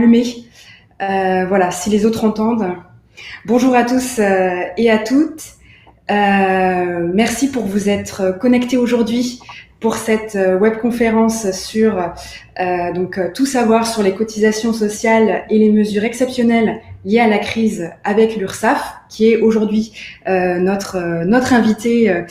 allumé. Voilà, si les autres entendent. Bonjour à tous et à toutes. Merci pour vous être connectés aujourd'hui pour cette webconférence sur tout savoir sur les cotisations sociales et les mesures exceptionnelles liées à la crise avec l'URSSAF, qui est aujourd'hui notre invité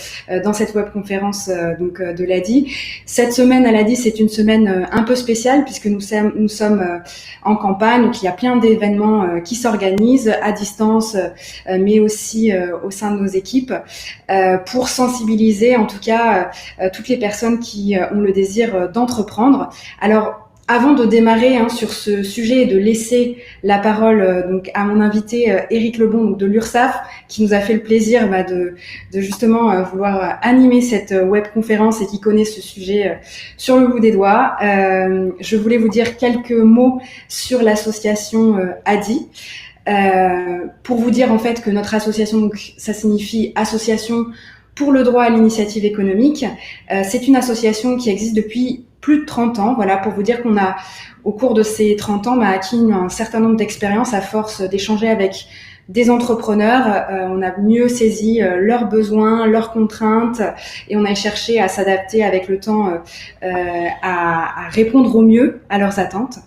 dans cette webconférence de l'ADI. Cette semaine à l'ADI, c'est une semaine un peu spéciale puisque nous sommes en campagne, donc il y a plein d'événements qui s'organisent à distance, mais aussi au sein de nos équipes, pour sensibiliser en tout cas toutes les personnes qui ont le désir d'entreprendre. Alors, avant de démarrer sur ce sujet et de laisser la parole à mon invité Éric Lebon de l'URSSAF, qui nous a fait le plaisir de justement vouloir animer cette webconférence et qui connaît ce sujet sur le bout des doigts, je voulais vous dire quelques mots sur l'association ADI. Pour vous dire en fait que notre association, donc ça signifie Association pour le droit à l'initiative économique. C'est une association qui existe depuis plus de 30 ans. Voilà, pour vous dire qu'on a, au cours de ces 30 ans, acquis un certain nombre d'expériences à force d'échanger avec des entrepreneurs. On a mieux saisi leurs besoins, leurs contraintes, et on a cherché à s'adapter avec le temps, à répondre au mieux à leurs attentes.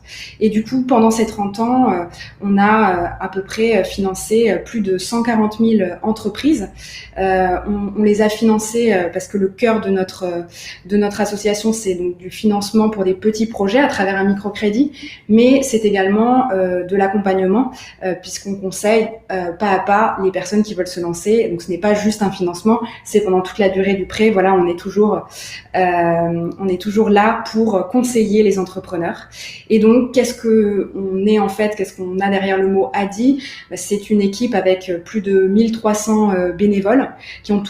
Et du coup, pendant ces 30 ans, on a à peu près financé plus de 140 000 entreprises. On les a financées parce que le cœur de notre association, c'est donc du financement pour des petits projets à travers un microcrédit, mais c'est également de l'accompagnement puisqu'on conseille pas à pas les personnes qui veulent se lancer. Donc ce n'est pas juste un financement, c'est pendant toute la durée du prêt. Voilà, on est toujours là pour conseiller les entrepreneurs. Et donc qu'est-ce qu'on a derrière le mot ADI? C'est une équipe avec plus de 1300 bénévoles qui ont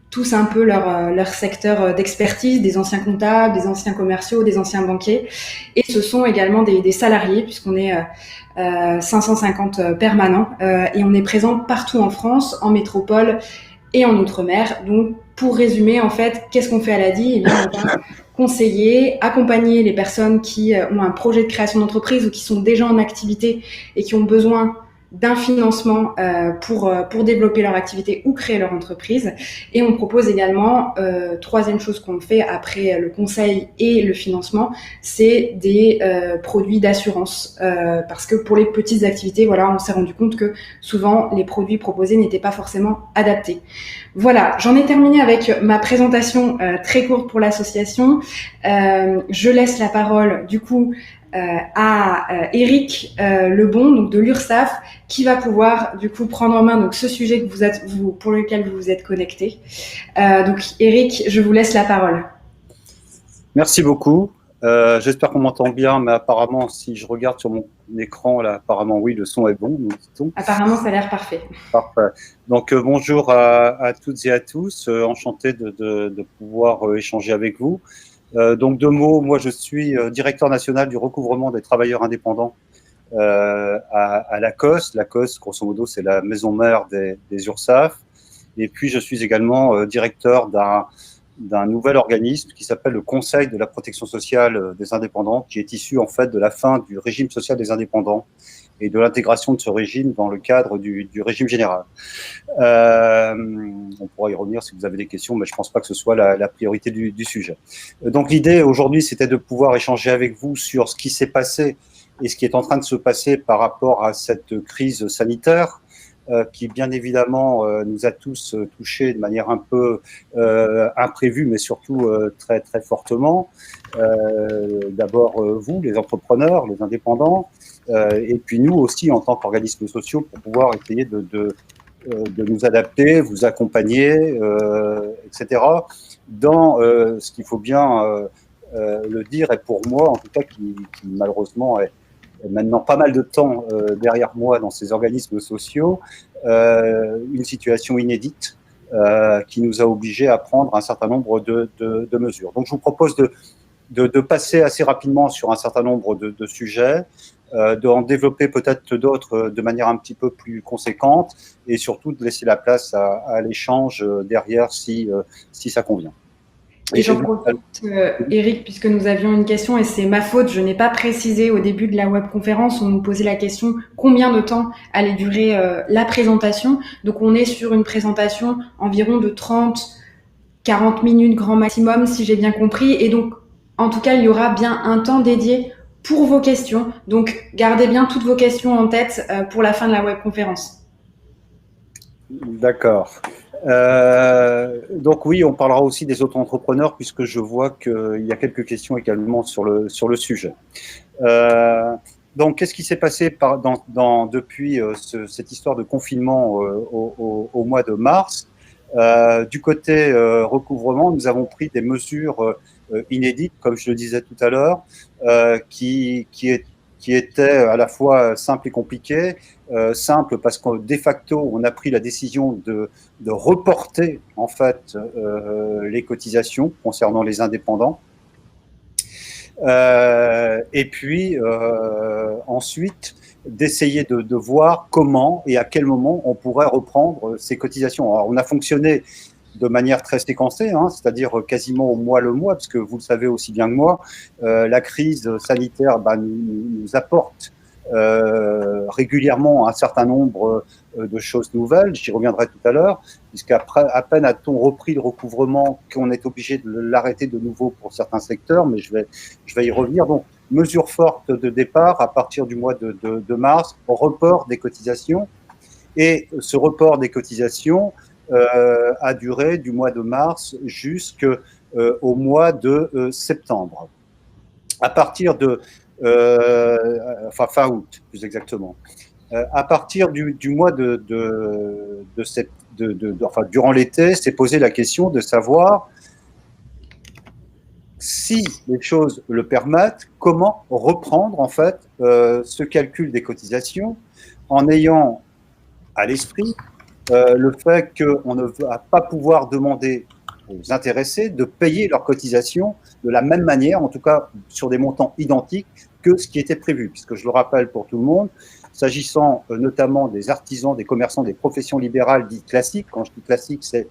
tous un peu leur secteur d'expertise, des anciens comptables, des anciens commerciaux, des anciens banquiers. Et ce sont également des salariés, puisqu'on est 550 permanents, et on est présent partout en France, en métropole et en Outre-mer. Donc, pour résumer, en fait, qu'est-ce qu'on fait à l'ADI? Eh bien, on va conseiller, accompagner les personnes qui ont un projet de création d'entreprise ou qui sont déjà en activité et qui ont besoin d'un financement pour développer leur activité ou créer leur entreprise. Et on propose également, troisième chose qu'on fait après le conseil et le financement, c'est des produits d'assurance. Parce que pour les petites activités, voilà, on s'est rendu compte que souvent les produits proposés n'étaient pas forcément adaptés. Voilà, j'en ai terminé avec ma présentation très courte pour l'association. Je laisse la parole du coup à Éric Lebon, donc de l'URSSAF, qui va pouvoir du coup prendre en main donc ce sujet que pour lequel vous vous êtes connecté. Donc Éric, je vous laisse la parole. Merci beaucoup. J'espère qu'on m'entend bien, mais apparemment, si je regarde sur mon écran, là, apparemment, oui, le son est bon. Apparemment, ça a l'air parfait. Parfait. Donc, bonjour à toutes et à tous. Enchanté de pouvoir échanger avec vous. Donc, deux mots. Moi, je suis directeur national du recouvrement des travailleurs indépendants à l'ACOS. L'ACOS, grosso modo, c'est la maison mère des URSSAF. Et puis, je suis également directeur d'un nouvel organisme qui s'appelle le Conseil de la protection sociale des indépendants, qui est issu en fait de la fin du régime social des indépendants et de l'intégration de ce régime dans le cadre du régime général. On pourra y revenir si vous avez des questions, mais je ne pense pas que ce soit la priorité du sujet. Donc l'idée aujourd'hui, c'était de pouvoir échanger avec vous sur ce qui s'est passé et ce qui est en train de se passer par rapport à cette crise sanitaire, qui bien évidemment nous a tous touchés de manière un peu imprévue, mais surtout très, très fortement. D'abord vous, les entrepreneurs, les indépendants, et puis nous aussi en tant qu'organismes sociaux pour pouvoir essayer de nous adapter, vous accompagner, etc. dans ce qu'il faut bien le dire, et pour moi en tout cas qui malheureusement est maintenant pas mal de temps derrière moi dans ces organismes sociaux, une situation inédite qui nous a obligés à prendre un certain nombre de mesures. Donc je vous propose de passer assez rapidement sur un certain nombre de sujets, d'en développer peut-être d'autres de manière un petit peu plus conséquente, et surtout de laisser la place à l'échange derrière si ça convient. Et j'en profite, Eric, puisque nous avions une question, et c'est ma faute, je n'ai pas précisé au début de la webconférence, on nous posait la question combien de temps allait durer la présentation. Donc on est sur une présentation environ de 30-40 minutes grand maximum, si j'ai bien compris. Et donc, en tout cas, il y aura bien un temps dédié pour vos questions. Donc, gardez bien toutes vos questions en tête pour la fin de la webconférence. D'accord. Donc oui, on parlera aussi des auto-entrepreneurs puisque je vois qu'il y a quelques questions également sur le sujet. Donc, qu'est-ce qui s'est passé depuis cette histoire de confinement au mois de mars? Du côté recouvrement, nous avons pris des mesures inédites, comme je le disais tout à l'heure, qui étaient à la fois simples et compliquées. Simple parce que de facto, on a pris la décision de reporter en fait les cotisations concernant les indépendants. Et puis ensuite d'essayer de voir comment et à quel moment on pourrait reprendre ces cotisations. Alors, on a fonctionné de manière très séquencée, c'est-à-dire quasiment au mois le mois, parce que vous le savez aussi bien que moi, la crise sanitaire nous apporte régulièrement un certain nombre de choses nouvelles. J'y reviendrai tout à l'heure, puisqu'après, à peine a-t-on repris le recouvrement qu'on est obligé de l'arrêter de nouveau pour certains secteurs, mais je vais y revenir. Donc, mesure forte de départ à partir du mois de mars, report des cotisations. Et ce report des cotisations a duré du mois de mars jusqu'au mois de septembre. À partir de fin août, plus exactement. À partir du mois durant l'été, s'est posé la question de savoir si les choses le permettent, comment reprendre en fait ce calcul des cotisations en ayant à l'esprit le fait qu'on ne va pas pouvoir demander aux intéressés de payer leurs cotisations de la même manière, en tout cas sur des montants identiques que ce qui était prévu, puisque je le rappelle pour tout le monde, s'agissant notamment des artisans, des commerçants, des professions libérales dites classiques, quand je dis classique, c'est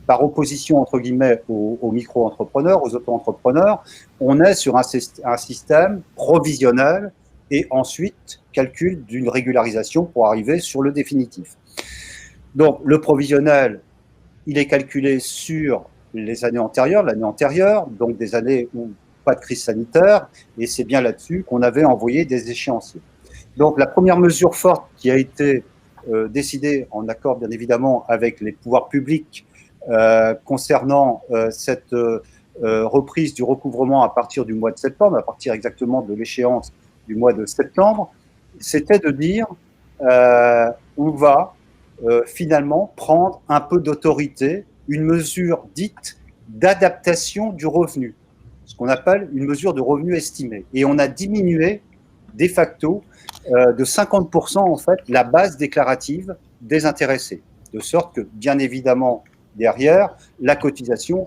par opposition, entre guillemets, aux micro-entrepreneurs, aux auto-entrepreneurs, on est sur un système provisionnel et ensuite calcul d'une régularisation pour arriver sur le définitif. Donc, le provisionnel, il est calculé sur les années antérieures, l'année antérieure, donc des années où pas de crise sanitaire, et c'est bien là-dessus qu'on avait envoyé des échéanciers. Donc, la première mesure forte qui a été décidée en accord, bien évidemment, avec les pouvoirs publics concernant cette reprise du recouvrement à partir du mois de septembre, à partir exactement de l'échéance du mois de septembre, c'était de dire on va finalement prendre un peu d'autorité, une mesure dite d'adaptation du revenu, ce qu'on appelle une mesure de revenu estimé. Et on a diminué de facto de 50% en fait la base déclarative des intéressés, de sorte que bien évidemment derrière la cotisation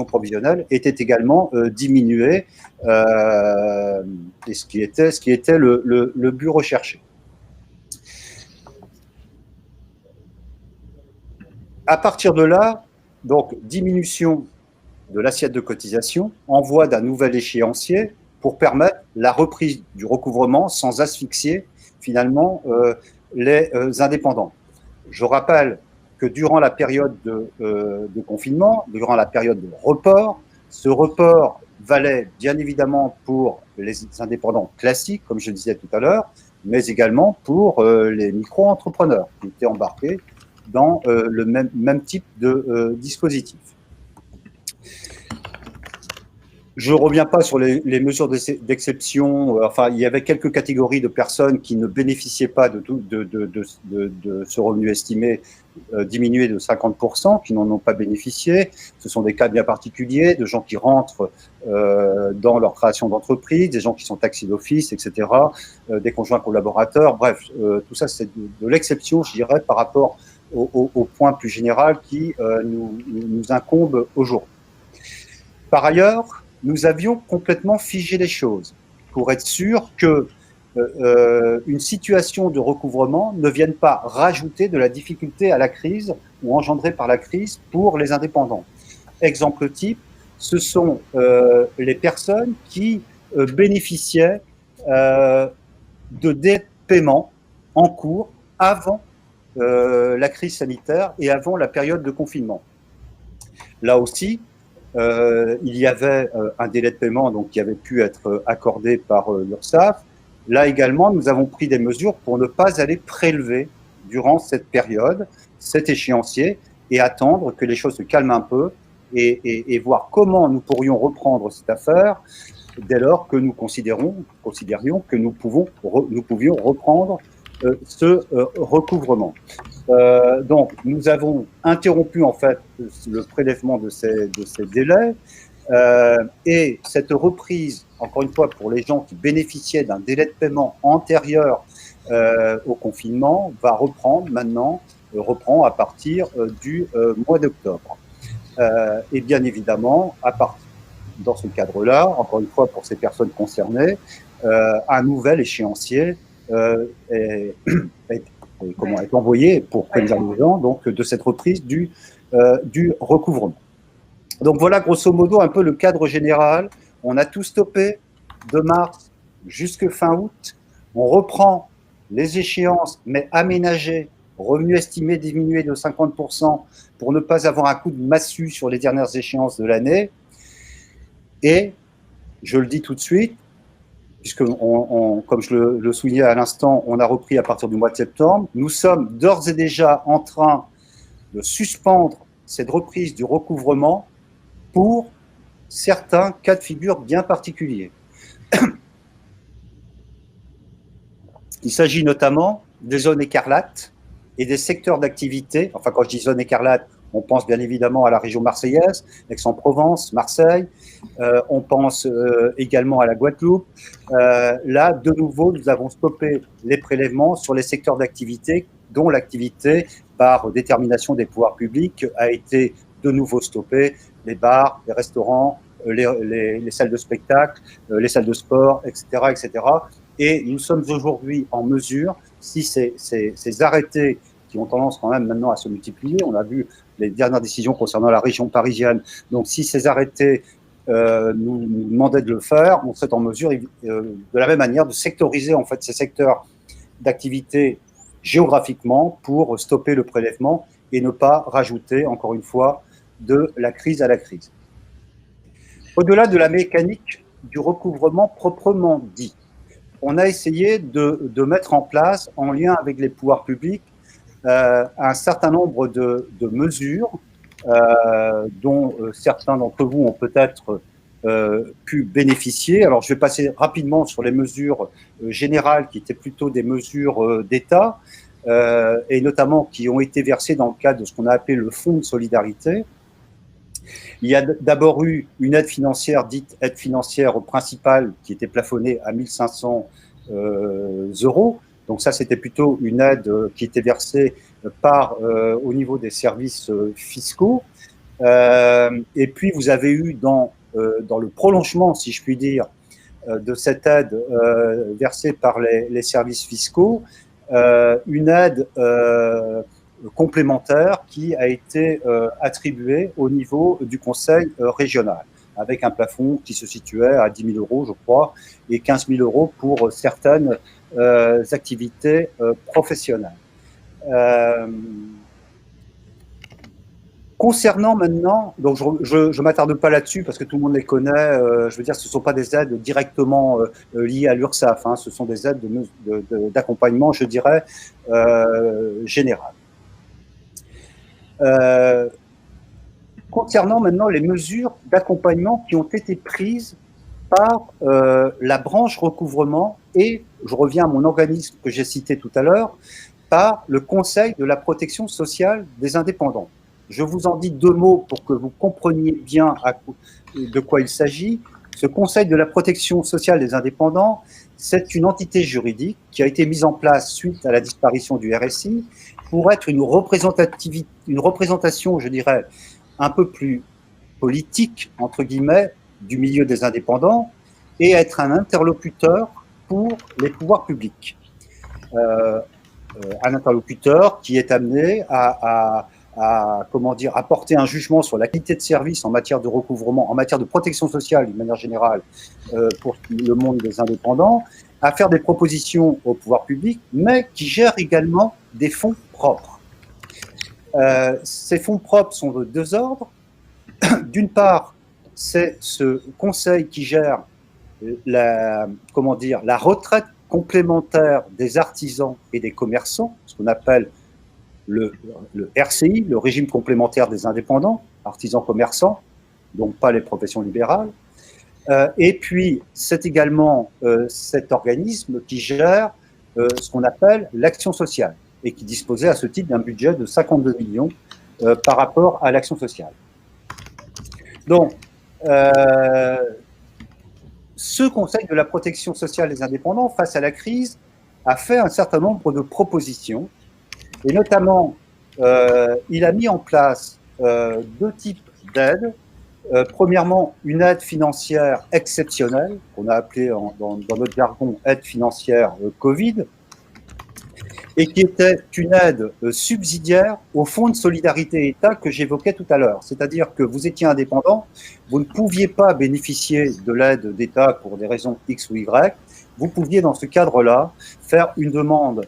provisionnelle était également diminuée, et ce qui était le but recherché. À partir de là, donc diminution de l'assiette de cotisation, envoi d'un nouvel échéancier pour permettre la reprise du recouvrement sans asphyxier finalement les indépendants. Je rappelle que durant la période de confinement, durant la période de report, ce report valait bien évidemment pour les indépendants classiques, comme je le disais tout à l'heure, mais également pour les micro-entrepreneurs qui étaient embarqués dans le même type de dispositif. Je ne reviens pas sur les mesures d'exception. Enfin, il y avait quelques catégories de personnes qui ne bénéficiaient pas de ce revenu estimé diminué de 50%, qui n'en ont pas bénéficié. Ce sont des cas bien particuliers, de gens qui rentrent dans leur création d'entreprise, des gens qui sont taxés d'office, etc., des conjoints collaborateurs. Bref, tout ça, c'est de l'exception, je dirais, par rapport au point plus général qui nous incombe aujourd'hui. Par ailleurs, nous avions complètement figé les choses pour être sûr que une situation de recouvrement ne vienne pas rajouter de la difficulté à la crise ou engendrée par la crise pour les indépendants. exemple type, ce sont les personnes qui bénéficiaient de dettes de paiement en cours avant la crise sanitaire et avant la période de confinement. Là aussi, il y avait un délai de paiement donc, qui avait pu être accordé par l'URSSAF. Là également, nous avons pris des mesures pour ne pas aller prélever durant cette période, cet échéancier, et attendre que les choses se calment un peu et voir comment nous pourrions reprendre cette affaire dès lors que nous considérions que nous pouvions reprendre ce recouvrement. Donc, nous avons interrompu en fait le prélèvement de ces délais et cette reprise, encore une fois, pour les gens qui bénéficiaient d'un délai de paiement antérieur au confinement, va reprendre maintenant, reprend à partir du mois d'octobre. Et bien évidemment, dans ce cadre-là, encore une fois, pour ces personnes concernées, un nouvel échéancier est envoyé pour prévenir les gens donc, de cette reprise du recouvrement. Donc voilà, grosso modo, un peu le cadre général. On a tout stoppé de mars jusqu'à fin août. On reprend les échéances, mais aménagées, revenus estimés diminués de 50% pour ne pas avoir un coup de massue sur les dernières échéances de l'année. Et, je le dis tout de suite, puisque, comme je le soulignais à l'instant, on a repris à partir du mois de septembre, nous sommes d'ores et déjà en train de suspendre cette reprise du recouvrement pour certains cas de figure bien particuliers. Il s'agit notamment des zones écarlates et des secteurs d'activité. Enfin, quand je dis zone écarlate, on pense bien évidemment à la région marseillaise, Aix-en-Provence, Marseille. On pense également à la Guadeloupe. Là, de nouveau, nous avons stoppé les prélèvements sur les secteurs d'activité dont l'activité, par détermination des pouvoirs publics, a été de nouveau stoppée. Les bars, les restaurants, les salles de spectacle, les salles de sport, etc., etc. Et nous sommes aujourd'hui en mesure, si ces arrêtés qui ont tendance quand même maintenant à se multiplier, on a vu les dernières décisions concernant la région parisienne, donc si ces arrêtés nous demandaient de le faire, on serait en mesure de la même manière de sectoriser en fait ces secteurs d'activité géographiquement pour stopper le prélèvement et ne pas rajouter, encore une fois, de la crise à la crise. Au-delà de la mécanique du recouvrement proprement dit, on a essayé de mettre en place, en lien avec les pouvoirs publics, un certain nombre de mesures dont certains d'entre vous ont peut-être pu bénéficier. Alors, je vais passer rapidement sur les mesures générales qui étaient plutôt des mesures d'État et notamment qui ont été versées dans le cadre de ce qu'on a appelé le Fonds de solidarité. Il y a d'abord eu une aide financière, dite aide financière principale, qui était plafonnée à 1 500 euros. Donc ça, c'était plutôt une aide qui était versée au niveau des services fiscaux. Et puis, vous avez eu dans le prolongement, si je puis dire, de cette aide versée par les services fiscaux, une aide complémentaire qui a été attribuée au niveau du conseil régional, avec un plafond qui se situait à 10 000 euros, je crois, et 15 000 euros pour certaines activités professionnelles. Concernant maintenant, donc je ne m'attarde pas là-dessus parce que tout le monde les connaît, je veux dire, ce ne sont pas des aides directement liées à l'URSSAF, hein, ce sont des aides d'accompagnement, je dirais, générales. Concernant maintenant les mesures d'accompagnement qui ont été prises par la branche recouvrement et, je reviens à mon organisme que j'ai cité tout à l'heure, par le Conseil de la protection sociale des indépendants. Je vous en dis deux mots pour que vous compreniez bien de quoi il s'agit. Ce Conseil de la protection sociale des indépendants, c'est une entité juridique qui a été mise en place suite à la disparition du RSI pour être une représentation, je dirais, un peu plus politique, entre guillemets, du milieu des indépendants et être un interlocuteur pour les pouvoirs publics. Un interlocuteur qui est amené à comment dire, apporter un jugement sur la qualité de service en matière de recouvrement, en matière de protection sociale d'une manière générale pour le monde des indépendants, à faire des propositions au pouvoir public, mais qui gèrent également des fonds propres. Ces fonds propres sont de deux ordres. D'une part, c'est ce conseil qui gère la retraite complémentaire des artisans et des commerçants, ce qu'on appelle le RCI, le régime complémentaire des indépendants, artisans commerçants, donc pas les professions libérales. Et puis, c'est également cet organisme qui gère ce qu'on appelle l'action sociale et qui disposait à ce titre d'un budget de 52 millions par rapport à l'action sociale. Donc, ce Conseil de la protection sociale des indépendants, face à la crise, a fait un certain nombre de propositions, et notamment, il a mis en place deux types d'aides. Premièrement, une aide financière exceptionnelle, qu'on a appelée dans notre jargon aide financière Covid, et qui était une aide subsidiaire au fonds de solidarité État que j'évoquais tout à l'heure. C'est-à-dire que vous étiez indépendant, vous ne pouviez pas bénéficier de l'aide d'État pour des raisons X ou Y, vous pouviez dans ce cadre-là faire une demande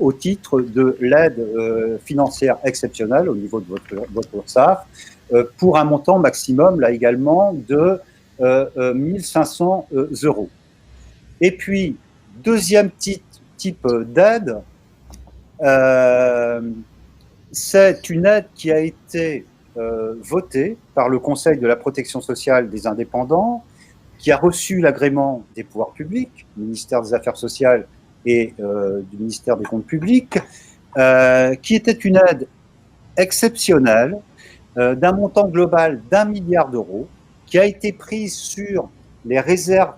au titre de l'aide financière exceptionnelle au niveau de votre URSSAF pour un montant maximum, là également, de 1 500 euros. Et puis, deuxième type d'aide, c'est une aide qui a été votée par le Conseil de la protection sociale des indépendants, qui a reçu l'agrément des pouvoirs publics, du ministère des Affaires sociales et du ministère des Comptes publics, qui était une aide exceptionnelle d'un montant global d'1 milliard d'euros, qui a été prise sur les réserves,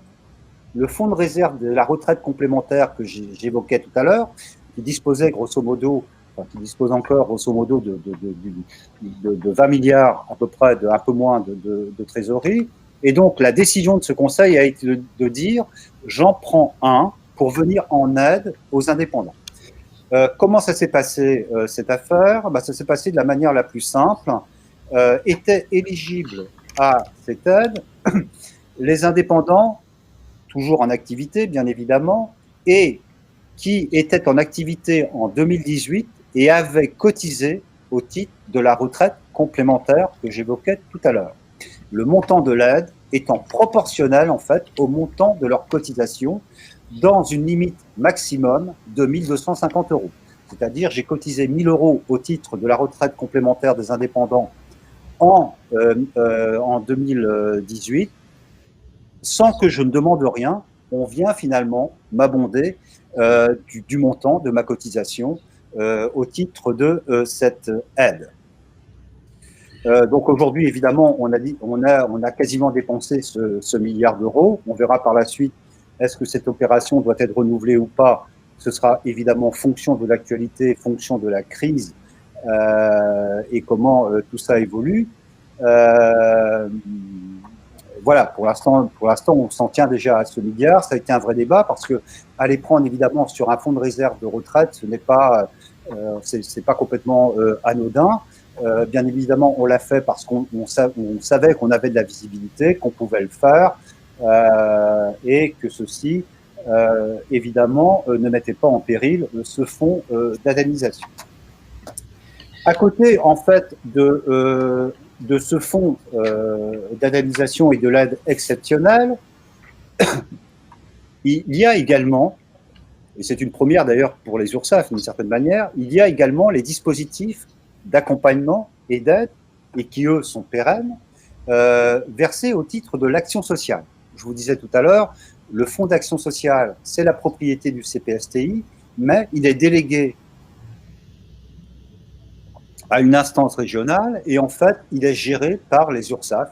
le fonds de réserve de la retraite complémentaire que j'évoquais tout à l'heure, qui disposait grosso modo, enfin, qui dispose encore grosso modo de 20 milliards à peu près, un peu moins de trésorerie. Et donc la décision de ce Conseil a été de dire j'en prends un pour venir en aide aux indépendants. Comment ça s'est passé cette affaire? Ça s'est passé de la manière la plus simple. Étaient éligibles à cette aide les indépendants toujours en activité, bien évidemment, et qui étaient en activité en 2018 et avaient cotisé au titre de la retraite complémentaire que j'évoquais tout à l'heure. Le montant de l'aide étant proportionnel, en fait, au montant de leur cotisation dans une limite maximum de 1 250 euros. C'est-à-dire, j'ai cotisé 1 000 euros au titre de la retraite complémentaire des indépendants en 2018, sans que je ne demande rien, on vient finalement m'abonder du montant de ma cotisation au titre de cette aide. Donc aujourd'hui, évidemment, on a quasiment dépensé ce milliard d'euros. On verra par la suite, est-ce que cette opération doit être renouvelée ou pas? Ce sera évidemment fonction de l'actualité, fonction de la crise et comment tout ça évolue. Voilà, pour l'instant, on s'en tient déjà à ce milliard. Ça a été un vrai débat parce que aller prendre évidemment sur un fonds de réserve de retraite, ce n'est pas, c'est pas complètement anodin. Bien évidemment, on l'a fait parce qu'on savait qu'on avait de la visibilité, qu'on pouvait le faire et que ceci, évidemment, ne mettait pas en péril ce fonds d'indemnisation. À côté, en fait, de ce fonds d'indemnisation et de l'aide exceptionnelle, il y a également, et c'est une première d'ailleurs pour les URSSAF d'une certaine manière, il y a également les dispositifs d'accompagnement et d'aide, et qui eux sont pérennes, versés au titre de l'action sociale. Je vous disais tout à l'heure, le fonds d'action sociale, c'est la propriété du CPSTI, mais il est délégué à une instance régionale et en fait, il est géré par les URSSAF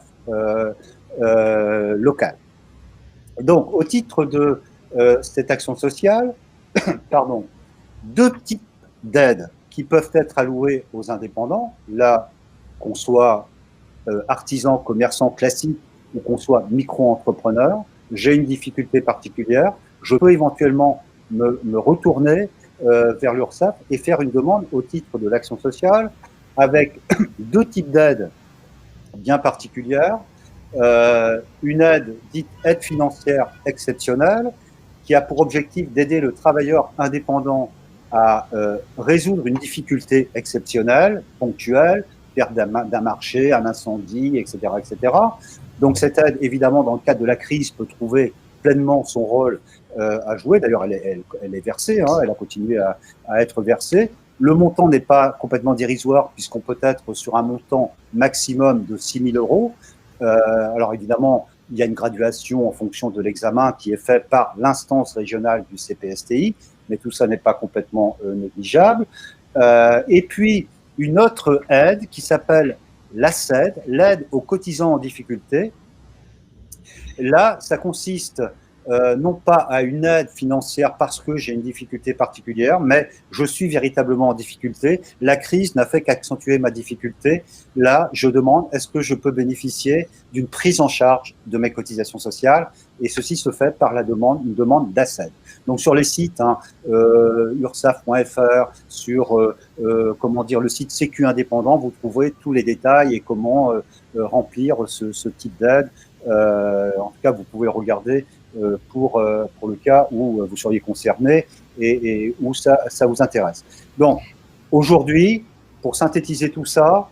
locales. Donc, au titre de cette action sociale, pardon, deux types d'aides qui peuvent être allouées aux indépendants, là, qu'on soit artisan, commerçant classique ou qu'on soit micro-entrepreneur, j'ai une difficulté particulière, je peux éventuellement me retourner vers l'URSSAF et faire une demande au titre de l'action sociale avec deux types d'aides bien particulières. Une aide dite aide financière exceptionnelle, qui a pour objectif d'aider le travailleur indépendant à résoudre une difficulté exceptionnelle, ponctuelle, perte d'un marché, un incendie, etc., etc. Donc cette aide, évidemment, dans le cadre de la crise, peut trouver pleinement son rôle à jouer. D'ailleurs, elle est versée, hein, elle a continué à être versée. Le montant n'est pas complètement dérisoire, puisqu'on peut être sur un montant maximum de 6 000 euros. Alors évidemment, il y a une graduation en fonction de l'examen qui est fait par l'instance régionale du CPSTI, mais tout ça n'est pas complètement négligeable. Et puis, une autre aide qui s'appelle l'ACED, l'aide aux cotisants en difficulté. Là, ça consiste non pas à une aide financière parce que j'ai une difficulté particulière, mais je suis véritablement en difficulté. La crise n'a fait qu'accentuer ma difficulté. Là, je demande, est-ce que je peux bénéficier d'une prise en charge de mes cotisations sociales? Et ceci se fait par une demande d'ACED. Donc sur les sites, ursaf.fr, sur le site Sécu Indépendant, vous trouverez tous les détails et comment remplir ce type d'aide. En tout cas, vous pouvez regarder pour le cas où vous seriez concerné et où ça vous intéresse. Donc, aujourd'hui, pour synthétiser tout ça,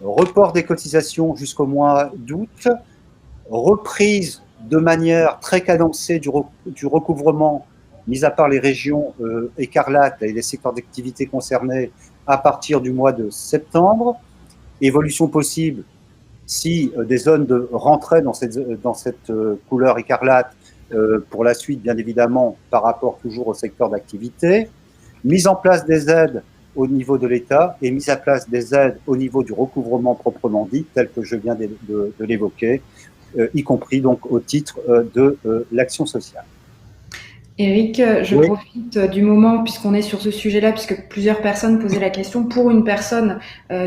report des cotisations jusqu'au mois d'août, reprise de manière très cadencée du recouvrement, mis à part les régions écarlates et les secteurs d'activité concernés, à partir du mois de septembre, évolution possible si des zones rentraient dans cette couleur écarlate pour la suite, bien évidemment, par rapport toujours au secteur d'activité, mise en place des aides au niveau de l'État et mise en place des aides au niveau du recouvrement proprement dit, tel que je viens de l'évoquer, y compris donc au titre de l'action sociale. Eric, je profite du moment puisqu'on est sur ce sujet-là, puisque plusieurs personnes posaient la question pour une personne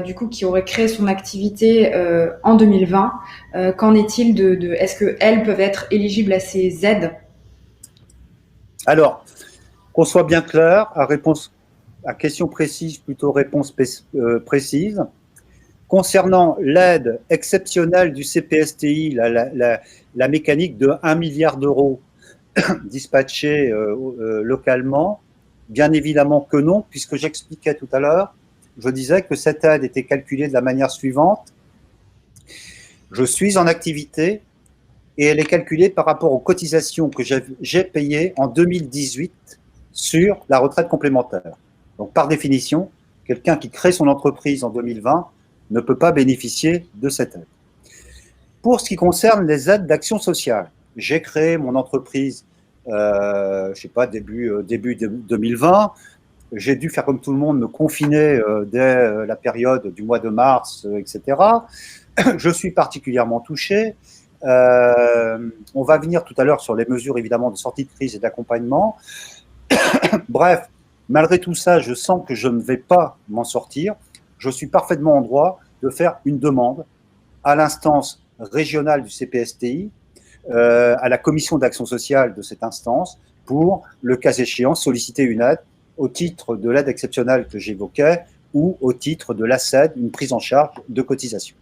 du coup qui aurait créé son activité en 2020. Qu'en est-il est-ce qu'elles peuvent être éligibles à ces aides? Alors, qu'on soit bien clair, à question précise, plutôt réponse précise. Concernant l'aide exceptionnelle du CPSTI, la mécanique de 1 milliard d'euros dispatchés localement, bien évidemment que non, puisque j'expliquais tout à l'heure, je disais que cette aide était calculée de la manière suivante. Je suis en activité et elle est calculée par rapport aux cotisations que j'ai payées en 2018 sur la retraite complémentaire. Donc, par définition, quelqu'un qui crée son entreprise en 2020 ne peut pas bénéficier de cette aide. Pour ce qui concerne les aides d'action sociale, j'ai créé mon entreprise, je ne sais pas, début 2020. J'ai dû faire comme tout le monde, me confiner dès la période du mois de mars, etc. Je suis particulièrement touché. On va venir tout à l'heure sur les mesures, évidemment, de sortie de crise et d'accompagnement. Bref, malgré tout ça, je sens que je ne vais pas m'en sortir. Je suis parfaitement en droit de faire une demande à l'instance régionale du CPSTI, à la commission d'action sociale de cette instance, pour, le cas échéant, solliciter une aide au titre de l'aide exceptionnelle que j'évoquais ou au titre de l'ACED, une prise en charge de cotisation.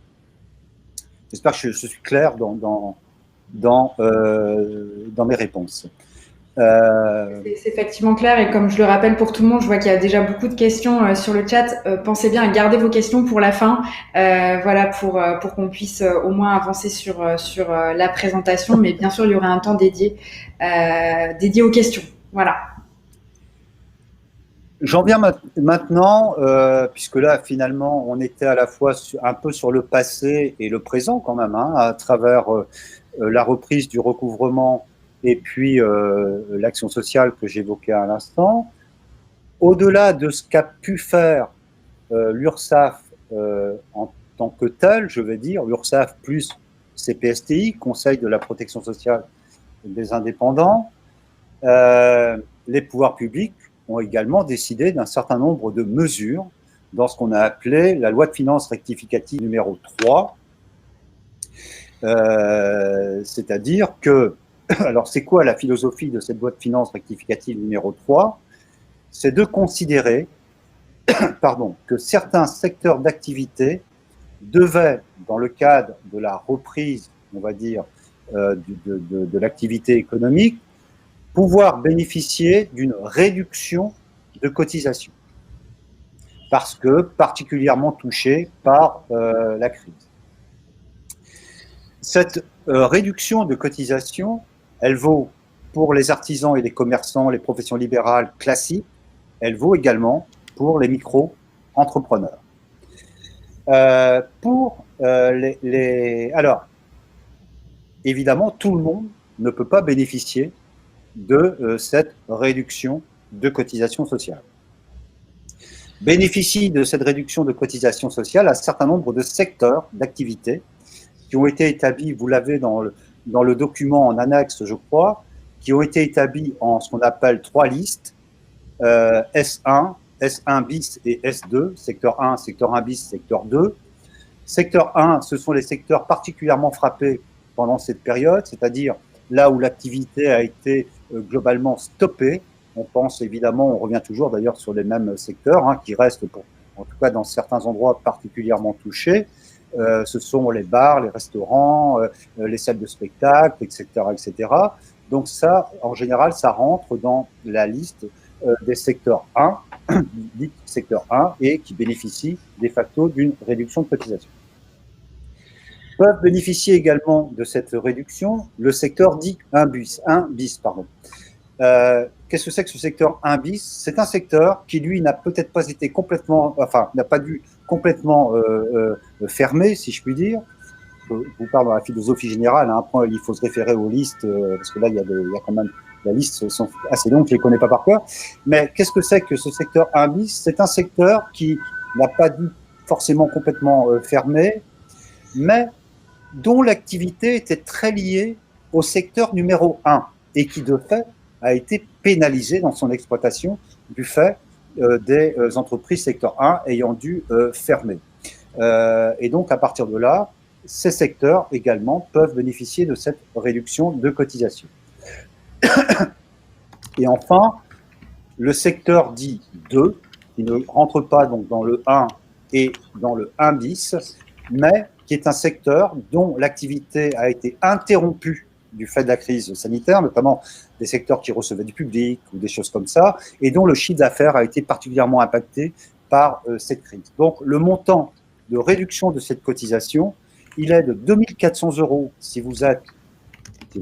J'espère que je suis clair dans mes réponses. C'est effectivement clair et comme je le rappelle pour tout le monde, je vois qu'il y a déjà beaucoup de questions sur le chat. Pensez bien à garder vos questions pour la fin, voilà, pour qu'on puisse au moins avancer sur la présentation. Mais bien sûr, il y aura un temps dédié aux questions. Voilà. J'en viens maintenant, puisque là, finalement, on était à la fois un peu sur le passé et le présent quand même, hein, à travers la reprise du recouvrement et puis l'action sociale que j'évoquais à l'instant. Au-delà de ce qu'a pu faire l'URSSAF en tant que tel, je vais dire, l'URSSAF plus CPSTI, Conseil de la protection sociale des indépendants, les pouvoirs publics ont également décidé d'un certain nombre de mesures dans ce qu'on a appelé la loi de finances rectificative numéro 3. C'est-à-dire que, alors c'est quoi la philosophie de cette loi de finances rectificative numéro 3? C'est de considérer pardon, que certains secteurs d'activité devaient, dans le cadre de la reprise, on va dire, de l'activité économique, pouvoir bénéficier d'une réduction de cotisation, parce que particulièrement touchés par la crise. Cette réduction de cotisation, elle vaut pour les artisans et les commerçants, les professions libérales classiques, elle vaut également pour les micro-entrepreneurs. Alors, évidemment, tout le monde ne peut pas bénéficier de cette réduction de cotisation sociale. Bénéficie de cette réduction de cotisation sociale un certain nombre de secteurs d'activité qui ont été établis, vous l'avez dans le document en annexe, je crois, qui ont été établis en ce qu'on appelle 3 listes, S1, S1 bis et S2, secteur 1, secteur 1 bis, secteur 2. Secteur 1, ce sont les secteurs particulièrement frappés pendant cette période, c'est-à-dire là où l'activité a été globalement stoppée. On pense évidemment, on revient toujours d'ailleurs sur les mêmes secteurs, hein, qui restent, en tout cas dans certains endroits, particulièrement touchés. Ce sont les bars, les restaurants, les salles de spectacle, etc., etc. Donc ça, en général, ça rentre dans la liste des secteurs 1, dit secteur 1, et qui bénéficient de facto d'une réduction de cotisation. Peuvent bénéficier également de cette réduction le secteur dit 1 bis. Qu'est-ce que c'est que ce secteur 1 bis? C'est un secteur qui, lui, n'a peut-être pas été complètement, enfin, n'a pas dû complètement fermé, si je puis dire. Je vous parle dans la philosophie générale, hein. Après, il faut se référer aux listes, parce que là, il y a quand même, la liste sont assez longues, je ne les connais pas par cœur. Mais qu'est-ce que c'est que ce secteur 1 bis? C'est un secteur qui n'a pas dû forcément complètement fermé, mais dont l'activité était très liée au secteur numéro 1 et qui, de fait, a été pénalisé dans son exploitation du fait des entreprises secteur 1 ayant dû fermer. Et donc, à partir de là, ces secteurs également peuvent bénéficier de cette réduction de cotisation. Et enfin, le secteur dit 2, qui ne rentre pas donc dans le 1 et dans le 1 bis, mais qui est un secteur dont l'activité a été interrompue du fait de la crise sanitaire, notamment des secteurs qui recevaient du public ou des choses comme ça, et dont le chiffre d'affaires a été particulièrement impacté par cette crise. Donc, le montant de réduction de cette cotisation, il est de 2 400 € si vous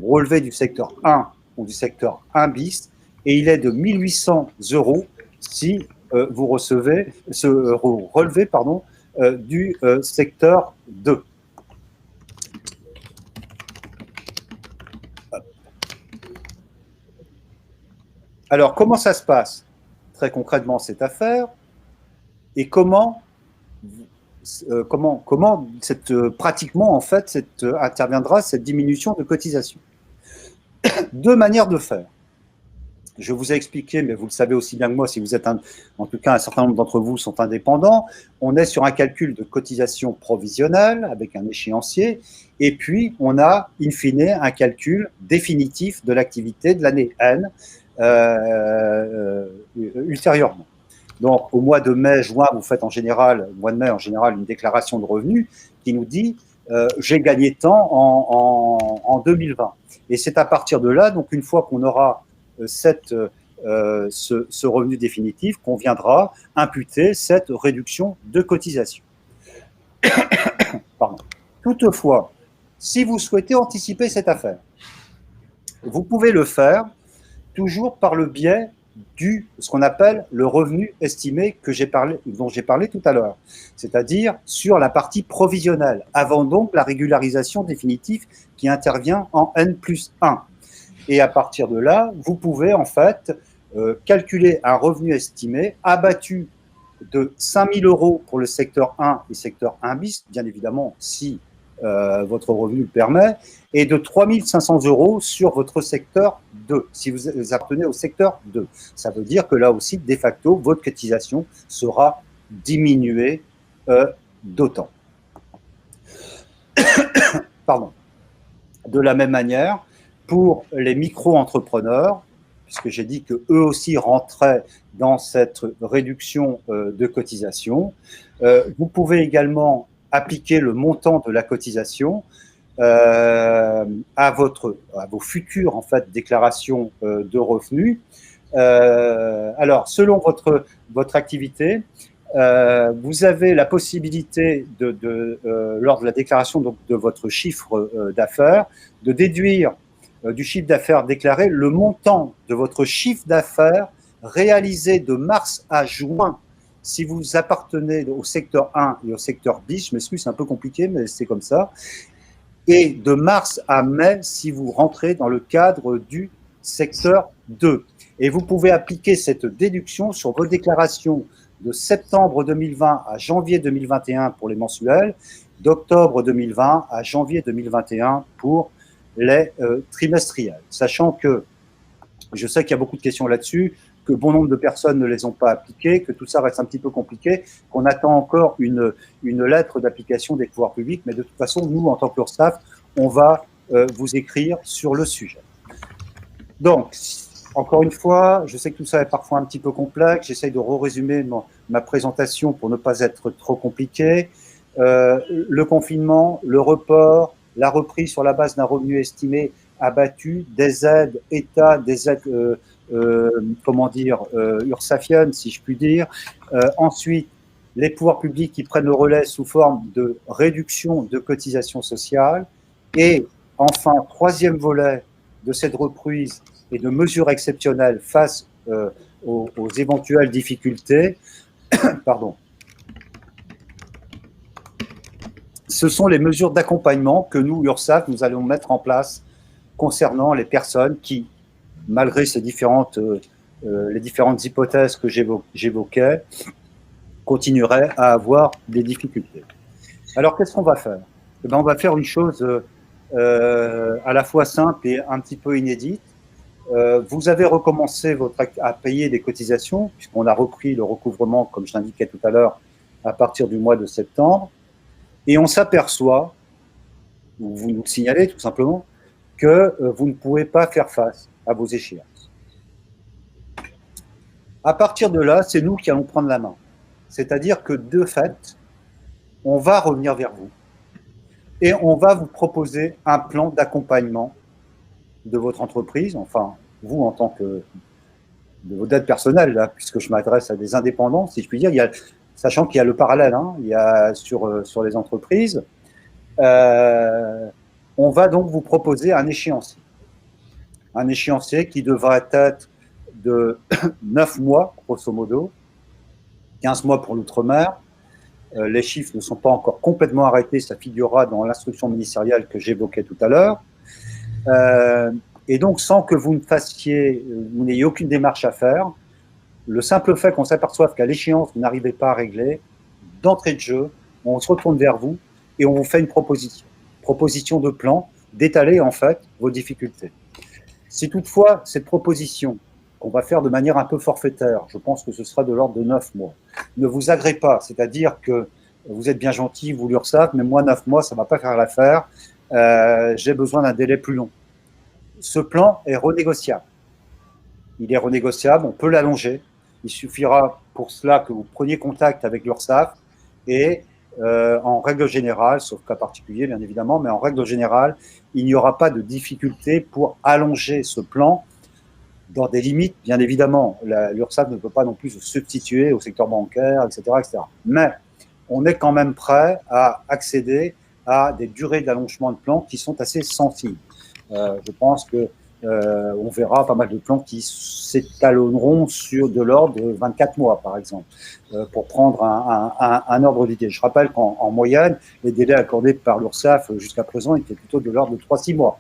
relevez du secteur 1 ou du secteur 1 bis, et il est de 1 800 € si vous relevez du secteur 2. Alors, comment ça se passe très concrètement cette affaire, et comment pratiquement en fait interviendra cette diminution de cotisation? Deux manières de faire. Je vous ai expliqué, mais vous le savez aussi bien que moi, si vous êtes en tout cas un certain nombre d'entre vous sont indépendants, on est sur un calcul de cotisation provisionnelle avec un échéancier, et puis on a in fine un calcul définitif de l'activité de l'année N ultérieurement. Donc au mois de mai, juin, vous faites au mois de mai en général, une déclaration de revenus qui nous dit j'ai gagné tant en 2020. Et c'est à partir de là, donc une fois qu'on aura ce revenu définitif, qu'on viendra imputer cette réduction de cotisation. Pardon. Toutefois, si vous souhaitez anticiper cette affaire, vous pouvez le faire toujours par le biais ce qu'on appelle le revenu estimé dont j'ai parlé tout à l'heure, c'est-à-dire sur la partie provisionnelle, avant donc la régularisation définitive qui intervient en N+1. Et à partir de là, vous pouvez en fait calculer un revenu estimé abattu de 5 000 € pour le secteur 1 et secteur 1 bis, bien évidemment si votre revenu le permet, et de 3 500 € sur votre secteur 2, si vous appartenez au secteur 2. Ça veut dire que là aussi, de facto, votre cotisation sera diminuée d'autant. Pardon. De la même manière, pour les micro-entrepreneurs, puisque j'ai dit qu'eux aussi rentraient dans cette réduction de cotisation. Vous pouvez également appliquer le montant de la cotisation à vos futures en fait, déclarations de revenus. Alors, selon votre activité, vous avez la possibilité, lors de la déclaration donc, de votre chiffre d'affaires, de déduire du chiffre d'affaires déclaré le montant de votre chiffre d'affaires réalisé de mars à juin. Si vous appartenez au secteur 1 et au secteur 10, je m'excuse, c'est un peu compliqué, mais c'est comme ça. Et de mars à mai, si vous rentrez dans le cadre du secteur 2. Et vous pouvez appliquer cette déduction sur vos déclarations de septembre 2020 à janvier 2021 pour les mensuels, d'octobre 2020 à janvier 2021 pour les trimestriels. Sachant que, je sais qu'il y a beaucoup de questions là-dessus, que bon nombre de personnes ne les ont pas appliquées, que tout ça reste un petit peu compliqué, qu'on attend encore une lettre d'application des pouvoirs publics, mais de toute façon, nous, en tant qu'URSSAF, on va vous écrire sur le sujet. Donc, encore une fois, je sais que tout ça est parfois un petit peu complexe, j'essaye de résumer ma présentation pour ne pas être trop compliqué. Le confinement, le report, la reprise sur la base d'un revenu estimé abattu, des aides État, des aides ursafiennes, si je puis dire. Ensuite, les pouvoirs publics qui prennent le relais sous forme de réduction de cotisations sociales. Et enfin, troisième volet de cette reprise et de mesures exceptionnelles face aux éventuelles difficultés, pardon. Ce sont les mesures d'accompagnement que nous, URSSAF, nous allons mettre en place concernant les personnes qui, malgré les différentes hypothèses que j'évoquais, continueraient à avoir des difficultés. Alors, qu'est-ce qu'on va faire? Eh bien, on va faire une chose à la fois simple et un petit peu inédite. Vous avez recommencé à payer des cotisations, puisqu'on a repris le recouvrement, comme je l'indiquais tout à l'heure, à partir du mois de septembre. Et on s'aperçoit, ou vous nous le signalez tout simplement, que vous ne pouvez pas faire face à vos échéances. À partir de là, c'est nous qui allons prendre la main. C'est-à-dire que, de fait, on va revenir vers vous et on va vous proposer un plan d'accompagnement de votre entreprise, enfin, vous en tant que de vos dettes personnelles, là, puisque je m'adresse à des indépendants, si je puis dire, sachant qu'il y a le parallèle, hein, il y a sur les entreprises, on va donc vous proposer un échéancier qui devra être de 9 mois, grosso modo, 15 mois pour l'outre-mer. Les chiffres ne sont pas encore complètement arrêtés, ça figurera dans l'instruction ministérielle que j'évoquais tout à l'heure. Et donc, sans que vous n'ayez aucune démarche à faire, le simple fait qu'on s'aperçoive qu'à l'échéance, vous n'arrivez pas à régler, d'entrée de jeu, on se retourne vers vous et on vous fait une proposition de plan, d'étaler en fait vos difficultés. Si toutefois, cette proposition, qu'on va faire de manière un peu forfaitaire, je pense que ce sera de l'ordre de 9 mois, ne vous agrée pas, c'est-à-dire que vous êtes bien gentil, vous l'URSSAF, mais moi, 9 mois, ça ne va pas faire l'affaire, j'ai besoin d'un délai plus long. Ce plan est renégociable. Il est renégociable, on peut l'allonger. Il suffira pour cela que vous preniez contact avec l'URSSAF et en règle générale, sauf cas particulier bien évidemment, mais en règle générale, il n'y aura pas de difficulté pour allonger ce plan dans des limites, bien évidemment. L'URSSAF ne peut pas non plus se substituer au secteur bancaire, etc., etc. Mais on est quand même prêt à accéder à des durées d'allongement de plan qui sont assez sensibles. Je pense que on verra pas mal de plans qui s'étalonneront sur de l'ordre de 24 mois, par exemple, pour prendre un ordre d'idée. Je rappelle qu'en moyenne, les délais accordés par l'URSSAF jusqu'à présent étaient plutôt de l'ordre de 3-6 mois.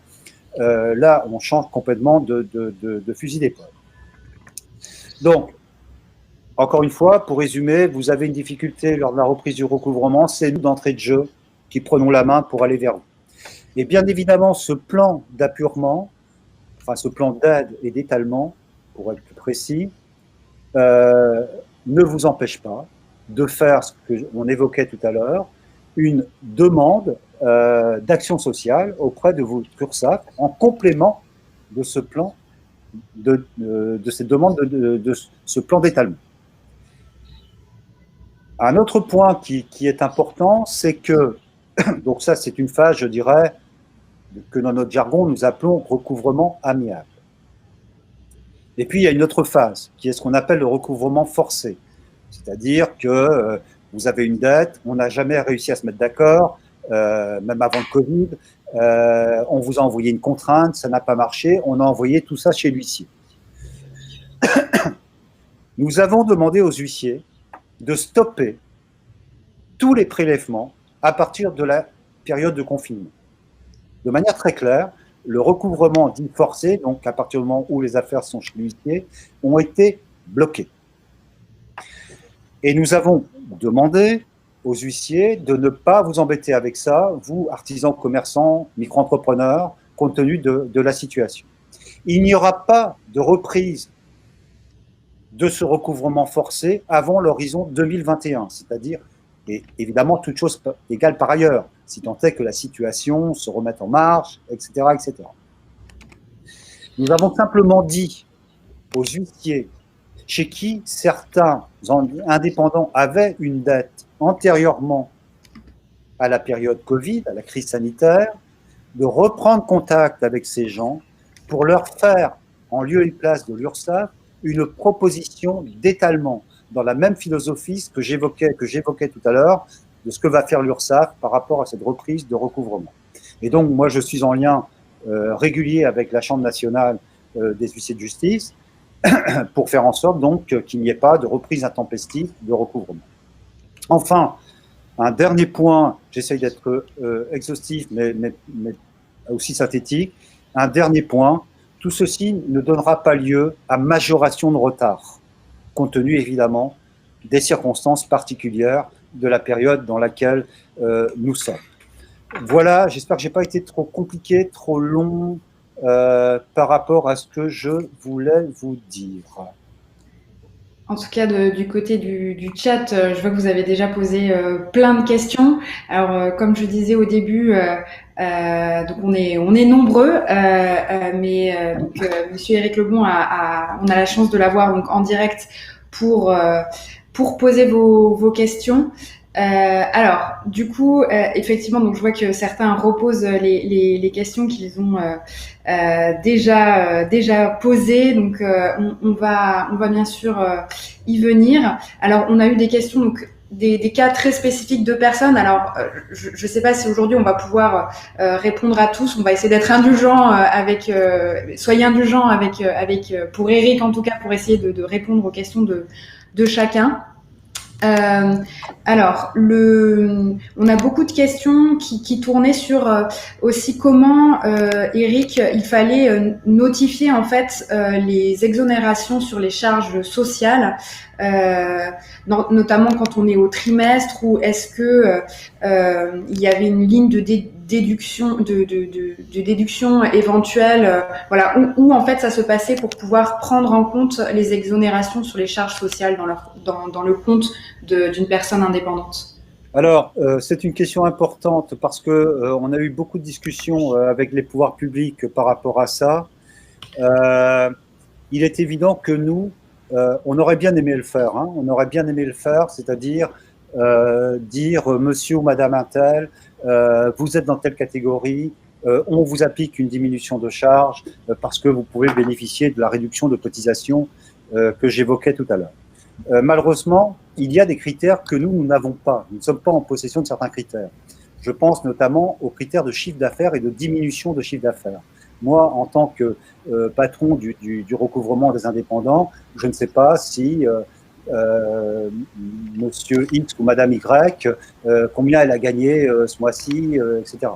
Là, on change complètement de fusil d'épaule. Donc, encore une fois, pour résumer, vous avez une difficulté lors de la reprise du recouvrement, c'est nous d'entrée de jeu qui prenons la main pour aller vers vous. Et bien évidemment, ce plan d'appurement, enfin ce plan d'aide et d'étalement, pour être plus précis, ne vous empêche pas de faire ce qu'on évoquait tout à l'heure, une demande d'action sociale auprès de votre URSSAF en complément de ce plan de cette demande de ce plan d'étalement. Un autre point qui est important, c'est que, donc ça c'est une phase, je dirais, que dans notre jargon nous appelons recouvrement amiable. Et puis il y a une autre phase, qui est ce qu'on appelle le recouvrement forcé. C'est-à-dire que vous avez une dette, on n'a jamais réussi à se mettre d'accord, même avant le Covid, on vous a envoyé une contrainte, ça n'a pas marché, on a envoyé tout ça chez l'huissier. Nous avons demandé aux huissiers de stopper tous les prélèvements à partir de la période de confinement. De manière très claire, le recouvrement dit forcé, donc à partir du moment où les affaires sont chez l'huissier, ont été bloqués. Et nous avons demandé aux huissiers de ne pas vous embêter avec ça, vous, artisans, commerçants, micro-entrepreneurs, compte tenu de la situation. Il n'y aura pas de reprise de ce recouvrement forcé avant l'horizon 2021, c'est-à-dire, et évidemment, toute chose égale par ailleurs, si tant est que la situation se remette en marche, etc., etc. Nous avons simplement dit aux huissiers chez qui certains indépendants avaient une dette antérieurement à la période Covid, à la crise sanitaire, de reprendre contact avec ces gens pour leur faire, en lieu et place de l'URSSAF, une proposition d'étalement dans la même philosophie que j'évoquais tout à l'heure, de ce que va faire l'URSSAF par rapport à cette reprise de recouvrement. Et donc, moi, je suis en lien régulier avec la Chambre nationale des huissiers de justice pour faire en sorte donc qu'il n'y ait pas de reprise intempestive de recouvrement. Enfin, un dernier point, j'essaye d'être exhaustif mais aussi synthétique, un dernier point, tout ceci ne donnera pas lieu à majoration de retard, compte tenu évidemment des circonstances particulières de la période dans laquelle nous sommes. Voilà, j'espère que je n'ai pas été trop compliqué, trop long par rapport à ce que je voulais vous dire. En tout cas, du côté du chat, je vois que vous avez déjà posé plein de questions. Alors, comme je disais au début, donc on est nombreux, mais Monsieur Éric Lebon on a la chance de l'avoir donc en direct pour poser vos questions. Alors, du coup, effectivement, donc je vois que certains reposent les questions qu'ils ont déjà posées. Donc, on va bien sûr y venir. Alors, on a eu des questions, donc des cas très spécifiques de personnes. Alors, je ne sais pas si aujourd'hui on va pouvoir répondre à tous. On va essayer d'être indulgent soyez indulgents avec pour Éric en tout cas, pour essayer de répondre aux questions de chacun. Alors, on a beaucoup de questions qui tournaient sur aussi comment, Éric, il fallait notifier en fait les exonérations sur les charges sociales, notamment quand on est au trimestre, ou est-ce que il y avait une ligne de déduction éventuelle, voilà, où en fait ça se passait pour pouvoir prendre en compte les exonérations sur les charges sociales dans le compte d'une personne indépendante. Alors, c'est une question importante parce que on a eu beaucoup de discussions avec les pouvoirs publics par rapport à ça. Il est évident que nous, on aurait bien aimé le faire. Hein, on aurait bien aimé le faire, c'est-à-dire dire monsieur ou madame Intel, vous êtes dans telle catégorie, on vous applique une diminution de charge parce que vous pouvez bénéficier de la réduction de cotisation que j'évoquais tout à l'heure. Malheureusement, il y a des critères que nous n'avons pas. Nous ne sommes pas en possession de certains critères. Je pense notamment aux critères de chiffre d'affaires et de diminution de chiffre d'affaires. Moi, en tant que patron du recouvrement des indépendants, je ne sais pas si Monsieur X ou Madame Y, combien elle a gagné ce mois-ci, etc.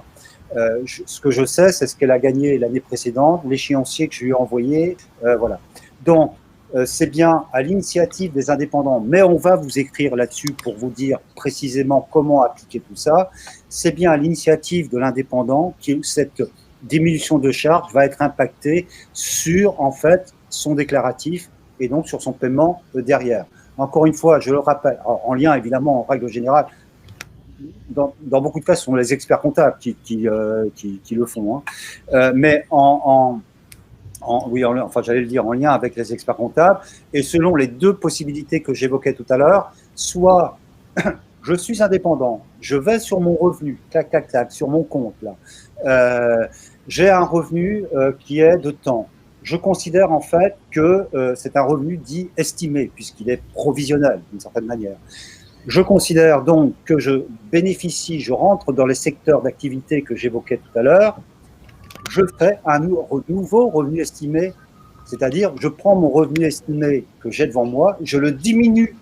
Ce que je sais, c'est ce qu'elle a gagné l'année précédente, l'échéancier que je lui ai envoyé, voilà. Donc, c'est bien à l'initiative des indépendants, mais on va vous écrire là-dessus pour vous dire précisément comment appliquer tout ça. C'est bien à l'initiative de l'indépendant que cette diminution de charge va être impactée sur, en fait, son déclaratif et donc sur son paiement derrière. Encore une fois, je le rappelle, en lien évidemment, en règle générale, dans beaucoup de cas, ce sont les experts comptables qui le font, hein. Mais en enfin j'allais le dire, en lien avec les experts comptables, et selon les deux possibilités que j'évoquais tout à l'heure, soit je suis indépendant, je vais sur mon revenu, clac, clac, clac, sur mon compte, là, j'ai un revenu qui est de temps. Je considère en fait que c'est un revenu dit estimé, puisqu'il est provisionnel d'une certaine manière. Je considère donc que je bénéficie, je rentre dans les secteurs d'activité que j'évoquais tout à l'heure, je fais un nouveau revenu estimé, c'est-à-dire je prends mon revenu estimé que j'ai devant moi, je le diminue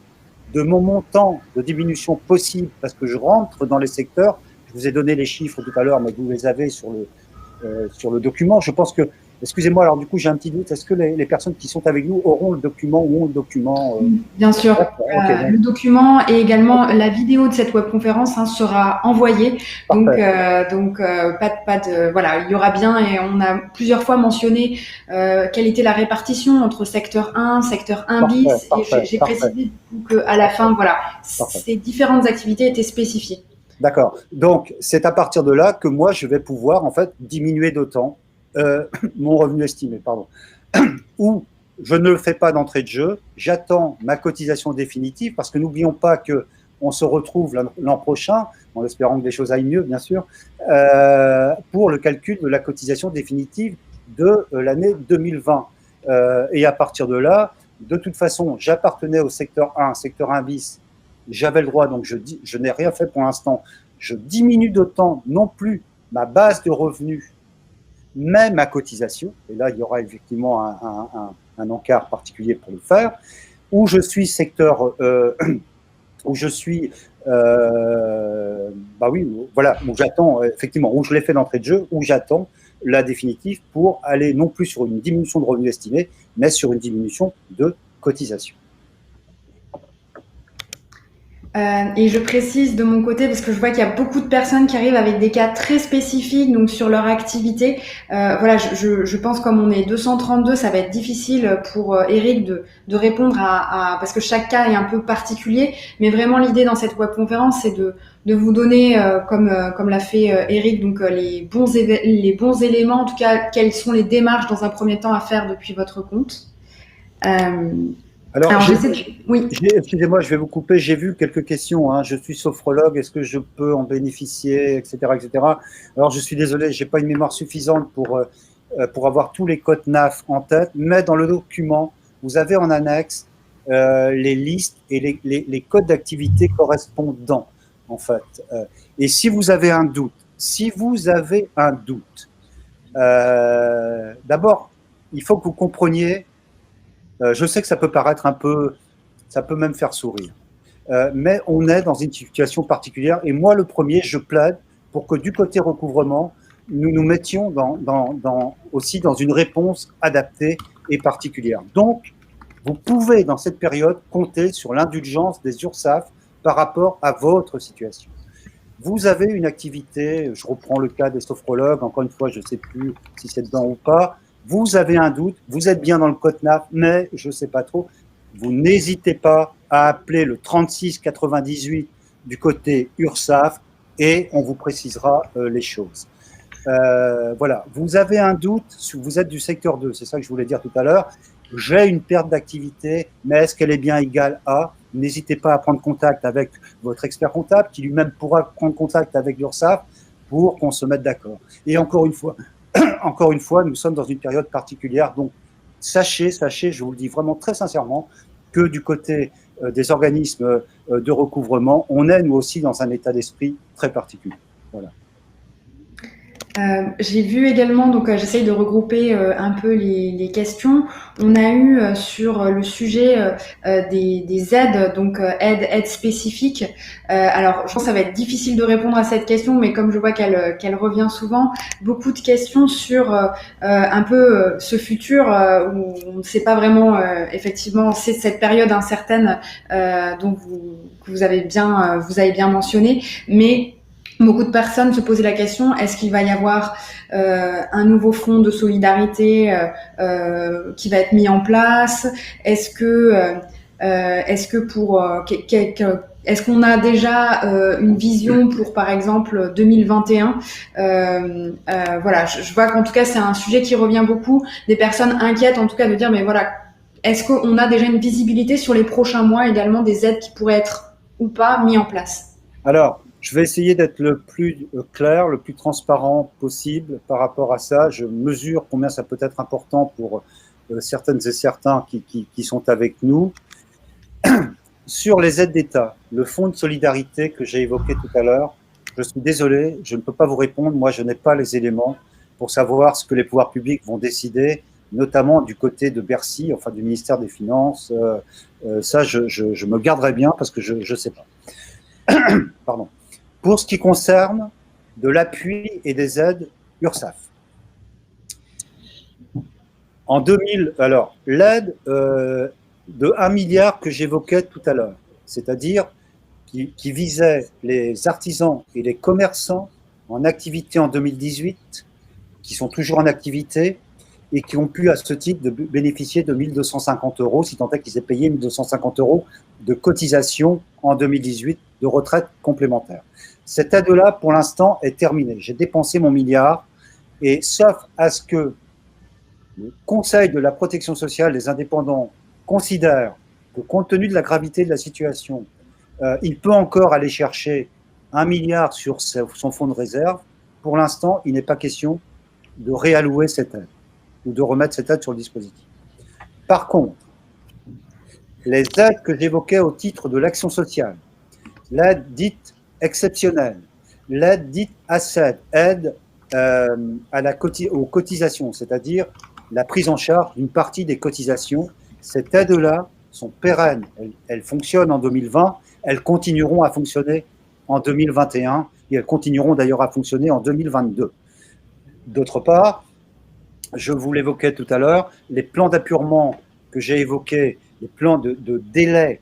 de mon montant de diminution possible parce que je rentre dans les secteurs. Je vous ai donné les chiffres tout à l'heure, mais vous les avez sur le document. Je pense que, excusez-moi, alors du coup j'ai un petit doute, est-ce que les personnes qui sont avec nous auront le document ou ont le document Bien sûr, le document et également la vidéo de cette webconférence sera envoyée. Donc, voilà, il y aura bien, et on a plusieurs fois mentionné quelle était la répartition entre secteur 1, secteur 1 bis, et j'ai précisé qu'à la fin, voilà, ces différentes activités étaient spécifiées. D'accord. Donc, c'est à partir de là que moi, je vais pouvoir, en fait, diminuer d'autant mon revenu estimé, pardon. Ou je ne le fais pas d'entrée de jeu, j'attends ma cotisation définitive, parce que n'oublions pas qu'on se retrouve l'an prochain, en espérant que les choses aillent mieux, bien sûr, pour le calcul de la cotisation définitive de l'année 2020. Et à partir de là, de toute façon, j'appartenais au secteur 1 bis, j'avais le droit, donc je n'ai rien fait pour l'instant. Je diminue d'autant non plus ma base de revenus, mais ma cotisation. Et là, il y aura effectivement un encart particulier pour le faire. Où je suis secteur, où je suis, où j'attends effectivement, où je l'ai fait d'entrée de jeu, où j'attends la définitive pour aller non plus sur une diminution de revenus estimés, mais sur une diminution de cotisation. Et je précise de mon côté, parce que je vois qu'il y a beaucoup de personnes qui arrivent avec des cas très spécifiques, donc sur leur activité. Voilà, je pense comme on est 232, ça va être difficile pour Eric de répondre parce que chaque cas est un peu particulier. Mais vraiment, l'idée dans cette webconférence, c'est de vous donner, comme l'a fait Eric, donc les bons éléments, en tout cas, quelles sont les démarches dans un premier temps à faire depuis votre compte. Alors oui. Excusez-moi, je vais vous couper. J'ai vu quelques questions. Je suis sophrologue. Est-ce que je peux en bénéficier, etc., etc. Alors, je suis désolé, j'ai pas une mémoire suffisante pour avoir tous les codes NAF en tête. Mais dans le document, vous avez en annexe les listes et les codes d'activité correspondants, en fait. Et si vous avez un doute, d'abord, il faut que vous compreniez. Je sais que ça peut paraître ça peut même faire sourire. Mais on est dans une situation particulière. Et moi, le premier, je plaide pour que du côté recouvrement, nous nous mettions aussi dans une réponse adaptée et particulière. Donc, vous pouvez, dans cette période, compter sur l'indulgence des URSSAF par rapport à votre situation. Vous avez une activité, je reprends le cas des sophrologues, encore une fois, je ne sais plus si c'est dedans ou pas. Vous avez un doute, vous êtes bien dans le code NAF, mais je ne sais pas trop. Vous n'hésitez pas à appeler le 36 98 du côté URSSAF et on vous précisera les choses. Voilà, vous avez un doute, vous êtes du secteur 2, c'est ça que je voulais dire tout à l'heure. J'ai une perte d'activité, mais est-ce qu'elle est bien égale à? N'hésitez pas à prendre contact avec votre expert comptable qui lui-même pourra prendre contact avec l'URSSAF pour qu'on se mette d'accord. Et encore une fois, nous sommes dans une période particulière, donc sachez, je vous le dis vraiment très sincèrement, que du côté des organismes de recouvrement, on est nous aussi dans un état d'esprit très particulier. Voilà. J'ai vu également, donc j'essaye de regrouper un peu les questions. On a eu sur le sujet des aides, donc aides spécifiques. Alors, je pense que ça va être difficile de répondre à cette question, mais comme je vois qu'elle revient souvent, beaucoup de questions sur un peu ce futur où on ne sait pas vraiment effectivement, c'est cette période incertaine dont vous avez bien mentionné, mais beaucoup de personnes se posaient la question, est-ce qu'il va y avoir un nouveau fonds de solidarité qui va être mis en place? Est-ce que pour Est-ce qu'on a déjà une vision pour, par exemple, 2021 Voilà, je vois qu'en tout cas, c'est un sujet qui revient beaucoup. Des personnes inquiètes, en tout cas, de dire, mais voilà, est-ce qu'on a déjà une visibilité sur les prochains mois également des aides qui pourraient être ou pas mis en place? Alors, je vais essayer d'être le plus clair, le plus transparent possible par rapport à ça. Je mesure combien ça peut être important pour certaines et certains qui sont avec nous. Sur les aides d'État, le fonds de solidarité que j'ai évoqué tout à l'heure, je suis désolé, je ne peux pas vous répondre. Moi, je n'ai pas les éléments pour savoir ce que les pouvoirs publics vont décider, notamment du côté de Bercy, enfin du ministère des Finances. Ça, je me garderai bien parce que je ne sais pas. Pardon. Pour ce qui concerne de l'appui et des aides URSSAF. En 2000, alors, l'aide de 1 milliard que j'évoquais tout à l'heure, c'est-à-dire qui visait les artisans et les commerçants en activité en 2018, qui sont toujours en activité et qui ont pu à ce titre de bénéficier de 1 250 €, si tant est qu'ils aient payé 1 250 € de cotisation en 2018 de retraite complémentaire. Cette aide-là, pour l'instant, est terminée. J'ai dépensé mon milliard et sauf à ce que le Conseil de la protection sociale des indépendants considère que, compte tenu de la gravité de la situation, il peut encore aller chercher 1 milliard sur son fonds de réserve. Pour l'instant, il n'est pas question de réallouer cette aide ou de remettre cette aide sur le dispositif. Par contre, les aides que j'évoquais au titre de l'action sociale, l'aide dite exceptionnelle, l'aide dite ACED, aide aux cotisations, c'est-à-dire la prise en charge d'une partie des cotisations. Cette aide-là sont pérennes. Elles fonctionnent en 2020, elles continueront à fonctionner en 2021 et elles continueront d'ailleurs à fonctionner en 2022. D'autre part, je vous l'évoquais tout à l'heure, les plans d'appurement que j'ai évoqués, les plans de délai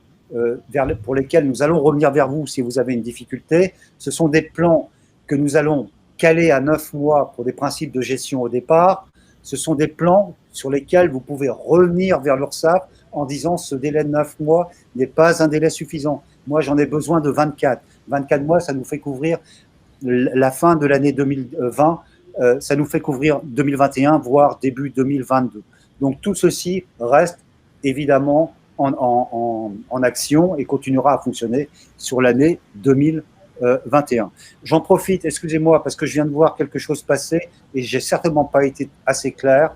pour lesquels nous allons revenir vers vous si vous avez une difficulté, ce sont des plans que nous allons caler à 9 mois pour des principes de gestion au départ. Ce sont des plans sur lesquels vous pouvez revenir vers l'URSSAF en disant ce délai de 9 mois n'est pas un délai suffisant. Moi, j'en ai besoin de 24. 24 mois, ça nous fait couvrir la fin de l'année 2020, ça nous fait couvrir 2021, voire début 2022. Donc tout ceci reste évidemment en action et continuera à fonctionner sur l'année 2021. J'en profite, excusez-moi, parce que je viens de voir quelque chose passer et j'ai certainement pas été assez clair.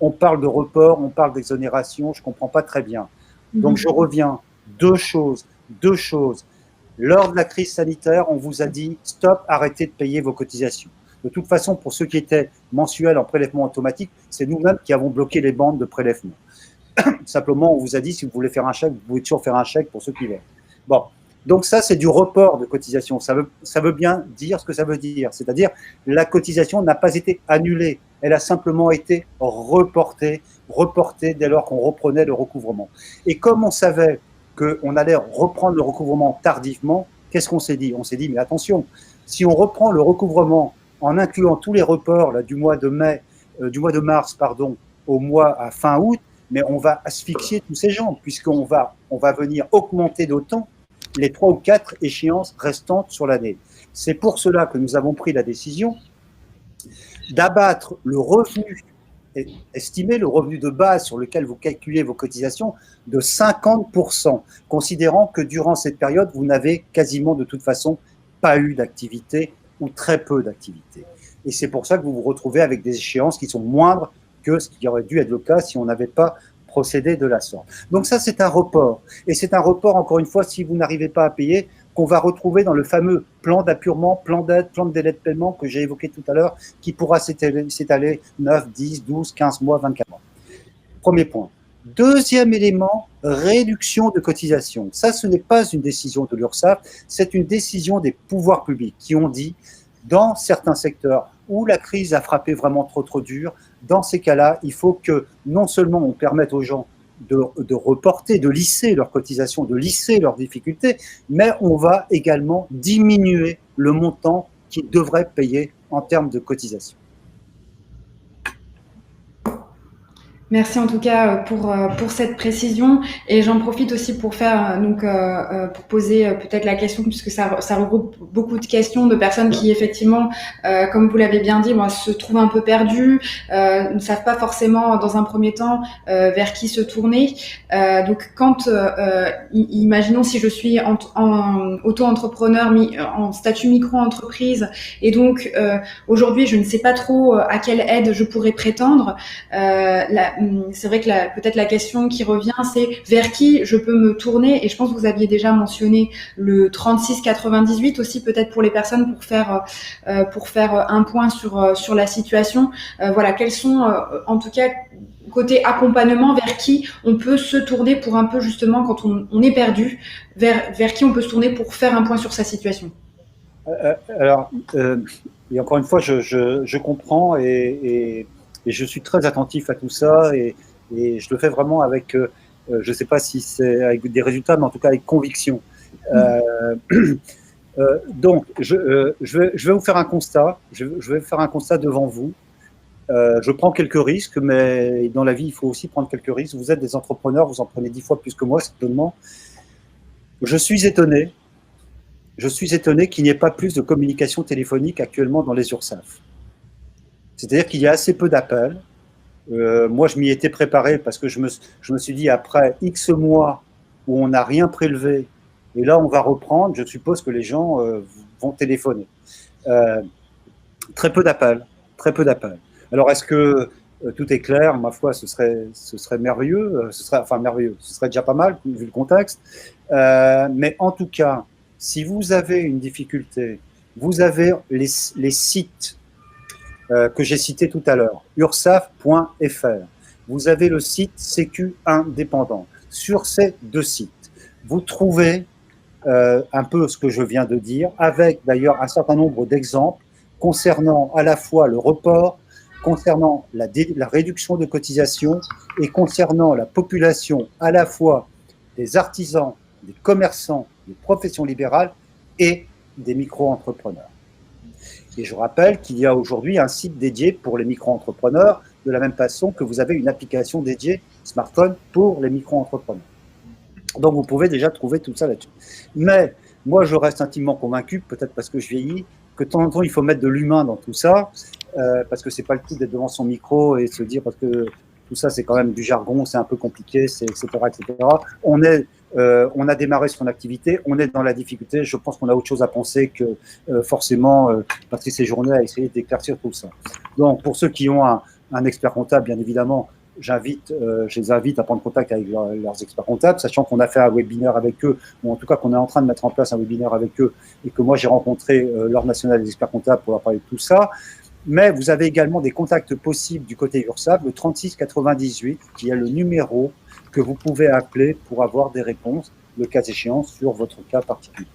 On parle de report, on parle d'exonération, je comprends pas très bien. Donc je reviens, deux choses. Lors de la crise sanitaire, on vous a dit stop, arrêtez de payer vos cotisations. De toute façon, pour ceux qui étaient mensuels en prélèvement automatique, c'est nous-mêmes qui avons bloqué les bandes de prélèvement. Simplement, on vous a dit, si vous voulez faire un chèque, vous pouvez toujours faire un chèque pour ceux qui veulent. Bon, donc ça, c'est du report de cotisation. Ça veut bien dire ce que ça veut dire. C'est-à-dire, la cotisation n'a pas été annulée. Elle a simplement été reportée dès lors qu'on reprenait le recouvrement. Et comme on savait qu'on allait reprendre le recouvrement tardivement, qu'est-ce qu'on s'est dit? On s'est dit, mais attention, si on reprend le recouvrement en incluant tous les reports là, du mois de mars, au mois à fin août, mais on va asphyxier tous ces gens, puisqu'on va venir augmenter d'autant les 3 ou 4 échéances restantes sur l'année. C'est pour cela que nous avons pris la décision d'abattre le revenu, estimer le revenu de base sur lequel vous calculez vos cotisations de 50%, considérant que durant cette période, vous n'avez quasiment de toute façon pas eu d'activité ou très peu d'activité. Et c'est pour ça que vous vous retrouvez avec des échéances qui sont moindres que ce qui aurait dû être le cas si on n'avait pas procédé de la sorte. Donc ça, c'est un report. Et c'est un report, encore une fois, si vous n'arrivez pas à payer, qu'on va retrouver dans le fameux plan d'appurement, plan d'aide, plan de délai de paiement que j'ai évoqué tout à l'heure, qui pourra s'étaler 9, 10, 12, 15 mois, 24 mois. Premier point. Deuxième élément, réduction de cotisation. Ça, ce n'est pas une décision de l'URSSAF, c'est une décision des pouvoirs publics qui ont dit, dans certains secteurs où la crise a frappé vraiment trop dur, dans ces cas-là, il faut que non seulement on permette aux gens de reporter, de lisser leurs cotisations, de lisser leurs difficultés, mais on va également diminuer le montant qu'ils devraient payer en termes de cotisation. Merci en tout cas pour cette précision, et j'en profite aussi pour faire pour poser peut-être la question, puisque ça regroupe beaucoup de questions de personnes qui effectivement, comme vous l'avez bien dit, moi, se trouvent un peu perdues, ne savent pas forcément dans un premier temps vers qui se tourner. Donc quand imaginons si je suis en auto-entrepreneur, en statut micro-entreprise, et donc aujourd'hui je ne sais pas trop à quelle aide je pourrais prétendre. C'est vrai que peut-être la question qui revient, c'est vers qui je peux me tourner. Et je pense que vous aviez déjà mentionné le 3698 aussi, peut-être pour les personnes, pour faire un point sur la situation. Voilà, quels sont en tout cas côté accompagnement, vers qui on peut se tourner pour un peu justement quand on est perdu, vers qui on peut se tourner pour faire un point sur sa situation. Alors, et encore une fois, je comprends et je suis très attentif à tout ça et je le fais vraiment avec, je ne sais pas si c'est avec des résultats, mais en tout cas avec conviction. Donc, je vais vous faire un constat. Je vais faire un constat devant vous. Je prends quelques risques, mais dans la vie, il faut aussi prendre quelques risques. Vous êtes des entrepreneurs, vous en prenez 10 fois plus que moi, certainement. Je suis étonné qu'il n'y ait pas plus de communication téléphonique actuellement dans les URSSAF. C'est-à-dire qu'il y a assez peu d'appels. Moi, je m'y étais préparé parce que je me suis dit, après X mois où on n'a rien prélevé, et là, on va reprendre, je suppose que les gens vont téléphoner. Très peu d'appels, très peu d'appels. Alors, est-ce que tout est clair? Ma foi, ce serait merveilleux, ce serait déjà pas mal, vu le contexte. Mais en tout cas, si vous avez une difficulté, vous avez les sites que j'ai cités tout à l'heure, ursaf.fr. Vous avez le site Sécu Indépendant. Sur ces deux sites, vous trouvez un peu ce que je viens de dire, avec d'ailleurs un certain nombre d'exemples concernant à la fois le report, concernant la réduction de cotisation et concernant la population à la fois des artisans, des commerçants, des professions libérales et des micro-entrepreneurs. Et je rappelle qu'il y a aujourd'hui un site dédié pour les micro-entrepreneurs, de la même façon que vous avez une application dédiée smartphone pour les micro-entrepreneurs. Donc vous pouvez déjà trouver tout ça là-dessus. Mais moi, je reste intimement convaincu, peut-être parce que je vieillis, que de temps en temps, il faut mettre de l'humain dans tout ça, parce que c'est pas le tout d'être devant son micro et se dire, parce que tout ça, c'est quand même du jargon, c'est un peu compliqué, etc., etc. On a démarré son activité, on est dans la difficulté. Je pense qu'on a autre chose à penser que forcément passer ses journées à essayer d'éclaircir tout ça. Donc, pour ceux qui ont un expert comptable, bien évidemment, je les invite à prendre contact avec leurs experts comptables, sachant qu'on a fait un webinaire avec eux, ou en tout cas qu'on est en train de mettre en place un webinaire avec eux, et que moi j'ai rencontré l'Ordre national des experts comptables pour leur parler de tout ça. Mais vous avez également des contacts possibles du côté URSSAF, le 36 98, qui est le numéro que vous pouvez appeler pour avoir des réponses, le cas échéant, sur votre cas particulier.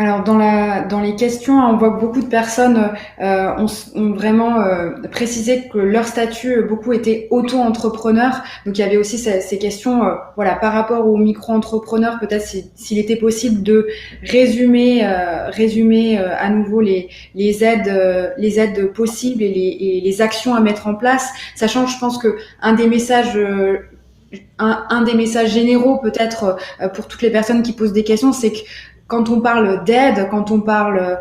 Alors dans les questions, on voit que beaucoup de personnes ont vraiment précisé que leur statut beaucoup était auto-entrepreneur. Donc il y avait aussi ces questions, voilà, par rapport aux micro-entrepreneurs, peut-être s'il était possible de résumer à nouveau les aides possibles et les actions à mettre en place, sachant que je pense que un des messages généraux peut-être pour toutes les personnes qui posent des questions, c'est que quand on parle d'aide, quand on parle,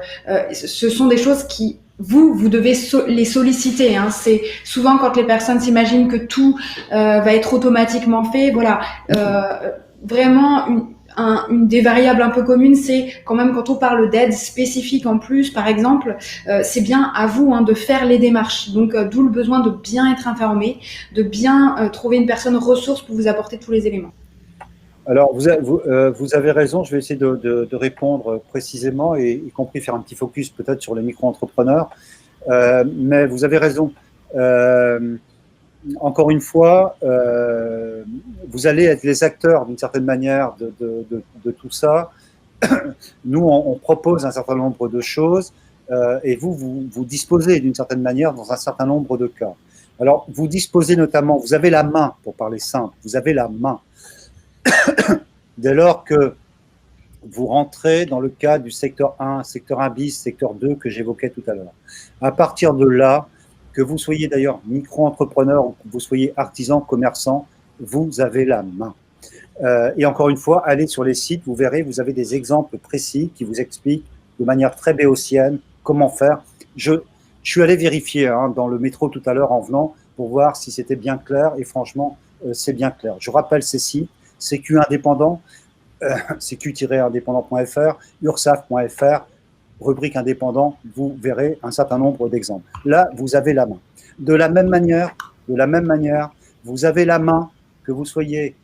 ce sont des choses qui vous devez les solliciter. Hein. C'est souvent quand les personnes s'imaginent que tout va être automatiquement fait. Voilà, vraiment une des variables un peu communes, c'est quand même quand on parle d'aide spécifique en plus, par exemple, c'est bien à vous de faire les démarches. Donc d'où le besoin de bien être informé, de bien trouver une personne ressource pour vous apporter tous les éléments. Alors, vous avez raison, je vais essayer de répondre précisément, et y compris faire un petit focus peut-être sur les micro-entrepreneurs. Mais vous avez raison. Encore une fois, vous allez être les acteurs d'une certaine manière de tout ça. Nous, on propose un certain nombre de choses et vous disposez d'une certaine manière dans un certain nombre de cas. Alors, vous disposez notamment, vous avez la main, pour parler simple, vous avez la main. Dès lors que vous rentrez dans le cadre du secteur 1, secteur 1 bis, secteur 2 que j'évoquais tout à l'heure. À partir de là, que vous soyez d'ailleurs micro-entrepreneur ou que vous soyez artisan, commerçant, vous avez la main. Et encore une fois, allez sur les sites, vous verrez, vous avez des exemples précis qui vous expliquent de manière très béotienne comment faire. Je suis allé vérifier dans le métro tout à l'heure en venant pour voir si c'était bien clair et franchement, c'est bien clair. Je rappelle ces sites, CQ Indépendant, CQ-indépendant.fr, ursaf.fr, rubrique indépendant, vous verrez un certain nombre d'exemples. Là, vous avez la main. De la même manière, vous avez la main, que vous soyez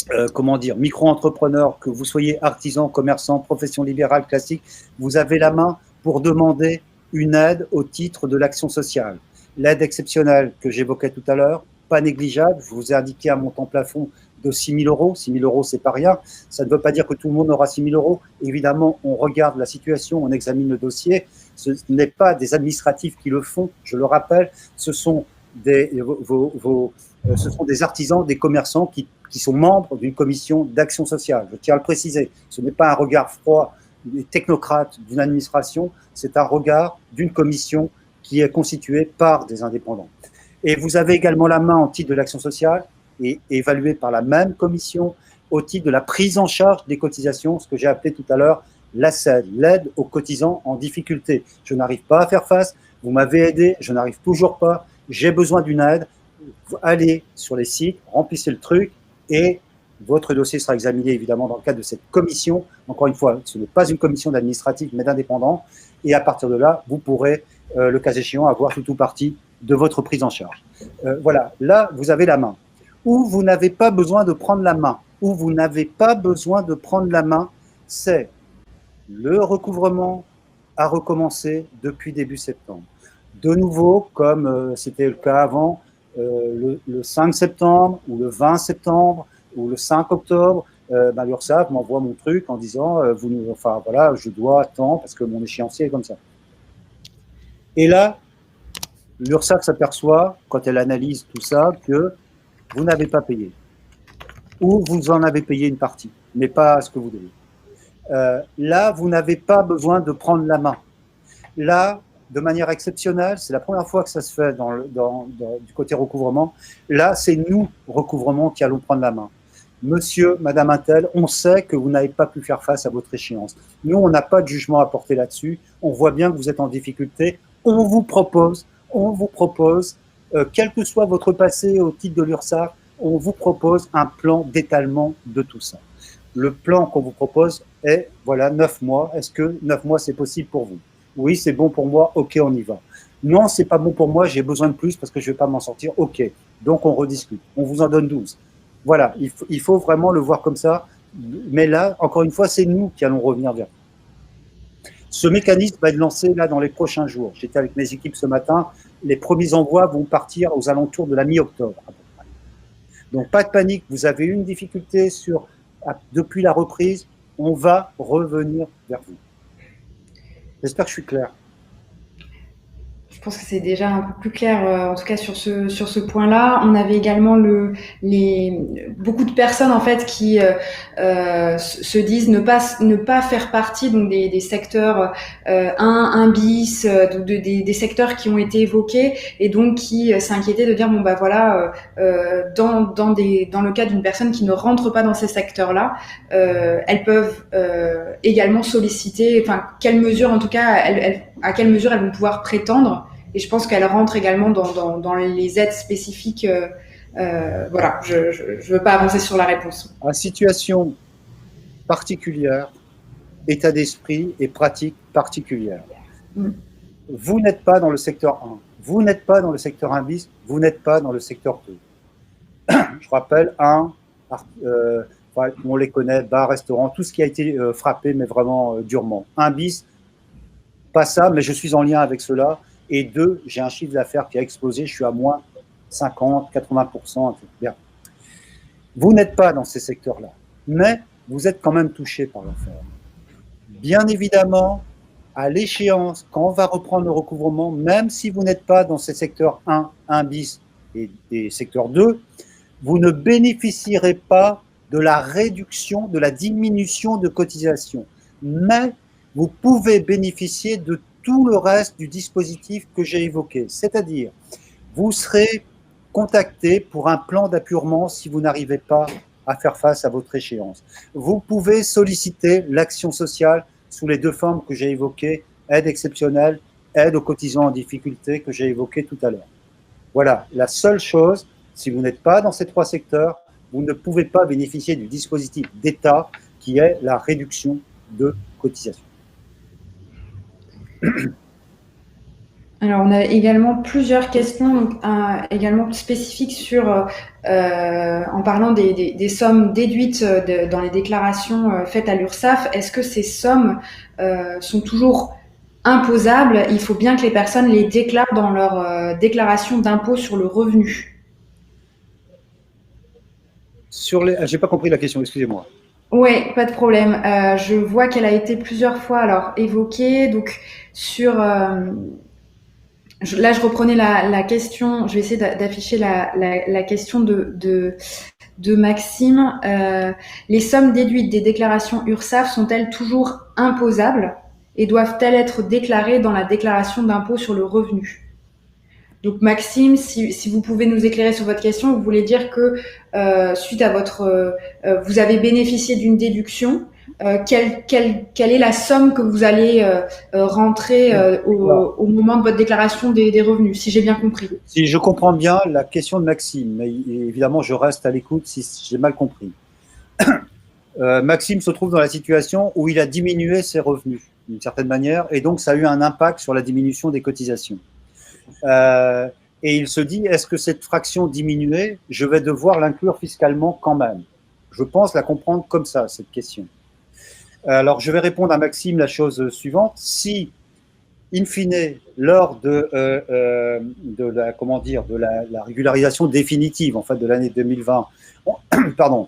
micro-entrepreneur, que vous soyez artisan, commerçant, profession libérale classique, vous avez la main pour demander une aide au titre de l'action sociale. L'aide exceptionnelle que j'évoquais tout à l'heure, pas négligeable, je vous ai indiqué un montant plafond de 6 000 euros. 6 000 euros, c'est pas rien. Ça ne veut pas dire que tout le monde aura 6 000 euros. Évidemment, on regarde la situation, on examine le dossier. Ce n'est pas des administratifs qui le font, je le rappelle, ce sont des artisans, des commerçants qui sont membres d'une commission d'action sociale. Je tiens à le préciser. Ce n'est pas un regard froid des technocrates d'une administration, c'est un regard d'une commission qui est constituée par des indépendants. Et vous avez également la main en titre de l'action sociale et évaluée par la même commission au titre de la prise en charge des cotisations, ce que j'ai appelé tout à l'heure l'ACED, l'aide aux cotisants en difficulté. Je n'arrive pas à faire face, vous m'avez aidé, je n'arrive toujours pas, j'ai besoin d'une aide. Allez sur les sites, remplissez le truc et votre dossier sera examiné évidemment dans le cadre de cette commission. Encore une fois, ce n'est pas une commission d'administratif mais d'indépendants. Et à partir de là, vous pourrez, le cas échéant, avoir tout ou partie de votre prise en charge. Voilà, là, vous avez la main. Où vous n'avez pas besoin de prendre la main, c'est le recouvrement a recommencé depuis début septembre. De nouveau, comme c'était le cas avant, le 5 septembre ou le 20 septembre ou le 5 octobre, l'URSSAF m'envoie mon truc en disant je dois attendre parce que mon échéancier est comme ça. Et là, l'URSSAF s'aperçoit, quand elle analyse tout ça, que vous n'avez pas payé. Ou vous en avez payé une partie, mais pas ce que vous devez. Là, vous n'avez pas besoin de prendre la main. Là, de manière exceptionnelle, c'est la première fois que ça se fait du côté recouvrement. Là, c'est nous, recouvrement, qui allons prendre la main. Monsieur, madame Intel, on sait que vous n'avez pas pu faire face à votre échéance. Nous, on n'a pas de jugement à porter là-dessus. On voit bien que vous êtes en difficulté. On vous propose, quel que soit votre passé au titre de l'URSSAF, on vous propose un plan d'étalement de tout ça. Le plan qu'on vous propose est, 9 mois. Est-ce que 9 mois, c'est possible pour vous? Oui, c'est bon pour moi, ok, on y va. Non, c'est pas bon pour moi, j'ai besoin de plus parce que je vais pas m'en sortir, ok. Donc, on rediscute. On vous en donne 12. Voilà, il faut vraiment le voir comme ça. Mais là, encore une fois, c'est nous qui allons revenir vers vous. Ce mécanisme va être lancé là dans les prochains jours. J'étais avec mes équipes ce matin. Les premiers envois vont partir aux alentours de la mi-octobre. Donc, pas de panique. Vous avez une difficulté depuis la reprise. On va revenir vers vous. J'espère que je suis clair. Je pense que c'est déjà un peu plus clair, en tout cas sur ce point-là. On avait également beaucoup de personnes en fait qui se disent ne pas faire partie donc des secteurs 1 bis, des secteurs qui ont été évoqués et donc qui s'inquiétaient de dire dans le cas d'une personne qui ne rentre pas dans ces secteurs-là, elles peuvent également solliciter, quelles mesures en tout cas à quelles mesures elles vont pouvoir prétendre. Et je pense qu'elle rentre également dans les aides spécifiques. Je veux pas avancer sur la réponse. En situation particulière, état d'esprit et pratique particulière. Vous n'êtes pas dans le secteur 1, vous n'êtes pas dans le secteur 1 bis, vous n'êtes pas dans le secteur 2. Je rappelle, on les connaît, bar, restaurant, tout ce qui a été frappé, mais vraiment durement. 1 bis, pas ça, mais je suis en lien avec cela. Et 2, j'ai un chiffre d'affaires qui a explosé, je suis à moins 50, 80%. Bien. Vous n'êtes pas dans ces secteurs-là, mais vous êtes quand même touché par l'affaire. Bien évidemment, à l'échéance, quand on va reprendre le recouvrement, même si vous n'êtes pas dans ces secteurs 1 bis et secteur 2, vous ne bénéficierez pas de la réduction, de la diminution de cotisation. Mais vous pouvez bénéficier de tout le reste du dispositif que j'ai évoqué. C'est-à-dire, vous serez contacté pour un plan d'appurement si vous n'arrivez pas à faire face à votre échéance. Vous pouvez solliciter l'action sociale sous les deux formes que j'ai évoquées, aide exceptionnelle, aide aux cotisants en difficulté que j'ai évoquées tout à l'heure. Voilà, la seule chose, si vous n'êtes pas dans ces trois secteurs, vous ne pouvez pas bénéficier du dispositif d'État qui est la réduction de cotisation. Alors, on a également plusieurs questions, donc, également spécifiques sur, en parlant des sommes déduites dans les déclarations faites à l'URSSAF. Est-ce que ces sommes sont toujours imposables? Il faut bien que les personnes les déclarent dans leur déclaration d'impôt sur le revenu. J'ai pas compris la question, excusez-moi. Oui, pas de problème. Je vois qu'elle a été plusieurs fois alors évoquée. Donc sur là, je reprenais la question. Je vais essayer d'afficher la question de Maxime. Les sommes déduites des déclarations URSSAF sont-elles toujours imposables et doivent-elles être déclarées dans la déclaration d'impôt sur le revenu? Donc Maxime, si vous pouvez nous éclairer sur votre question, vous voulez dire que suite à vous avez bénéficié d'une déduction, quelle est la somme que vous allez rentrer au moment de votre déclaration des revenus, si j'ai bien compris? Si je comprends bien la question de Maxime, mais évidemment je reste à l'écoute si j'ai mal compris. Maxime se trouve dans la situation où il a diminué ses revenus d'une certaine manière, et donc ça a eu un impact sur la diminution des cotisations. Et il se dit, est-ce que cette fraction diminuée, je vais devoir l'inclure fiscalement quand même? Je pense la comprendre comme ça, cette question. Alors, je vais répondre à Maxime la chose suivante. Si, in fine, lors de la régularisation définitive, en fait, de l'année 2020, pardon,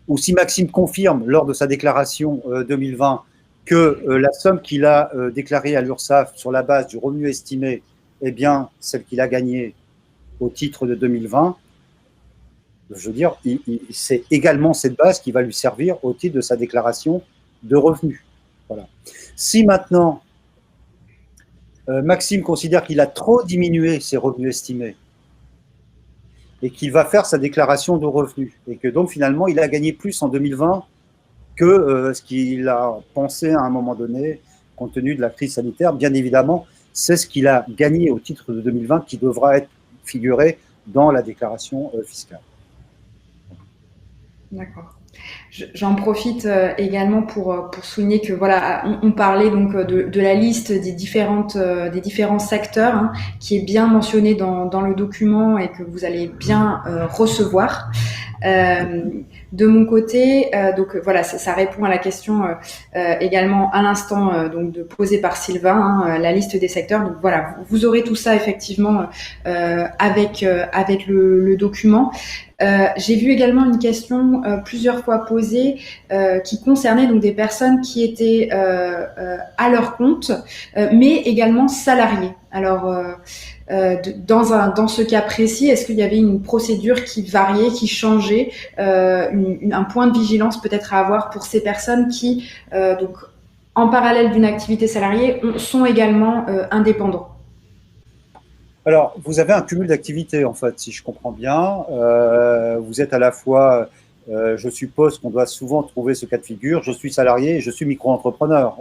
ou si Maxime confirme lors de sa déclaration 2020 que la somme qu'il a déclarée à l'URSSAF sur la base du revenu estimé est bien celle qu'il a gagnée au titre de 2020, je veux dire, c'est également cette base qui va lui servir au titre de sa déclaration de revenus. Voilà. Si maintenant, Maxime considère qu'il a trop diminué ses revenus estimés et qu'il va faire sa déclaration de revenus, et que donc finalement, il a gagné plus en 2020 que ce qu'il a pensé à un moment donné, compte tenu de la crise sanitaire, bien évidemment, c'est ce qu'il a gagné au titre de 2020 qui devra être figuré dans la déclaration fiscale. D'accord. J'en profite également pour souligner que voilà, on parlait donc de la liste des différents secteurs hein, qui est bien mentionnée dans le document et que vous allez bien recevoir. De mon côté, donc voilà, ça répond à la question également à l'instant donc posée par Sylvain, hein, la liste des secteurs. Donc voilà, vous aurez tout ça effectivement avec le document. J'ai vu également une question plusieurs fois posée qui concernait donc des personnes qui étaient à leur compte, mais également salariées. Alors dans ce cas précis, est-ce qu'il y avait une procédure qui variait, qui changeait, un point de vigilance peut-être à avoir pour ces personnes qui, donc, en parallèle d'une activité salariée, sont également indépendants? Alors, vous avez un cumul d'activités, en fait, si je comprends bien. Vous êtes à la fois, je suppose qu'on doit souvent trouver ce cas de figure, je suis salarié et je suis micro-entrepreneur.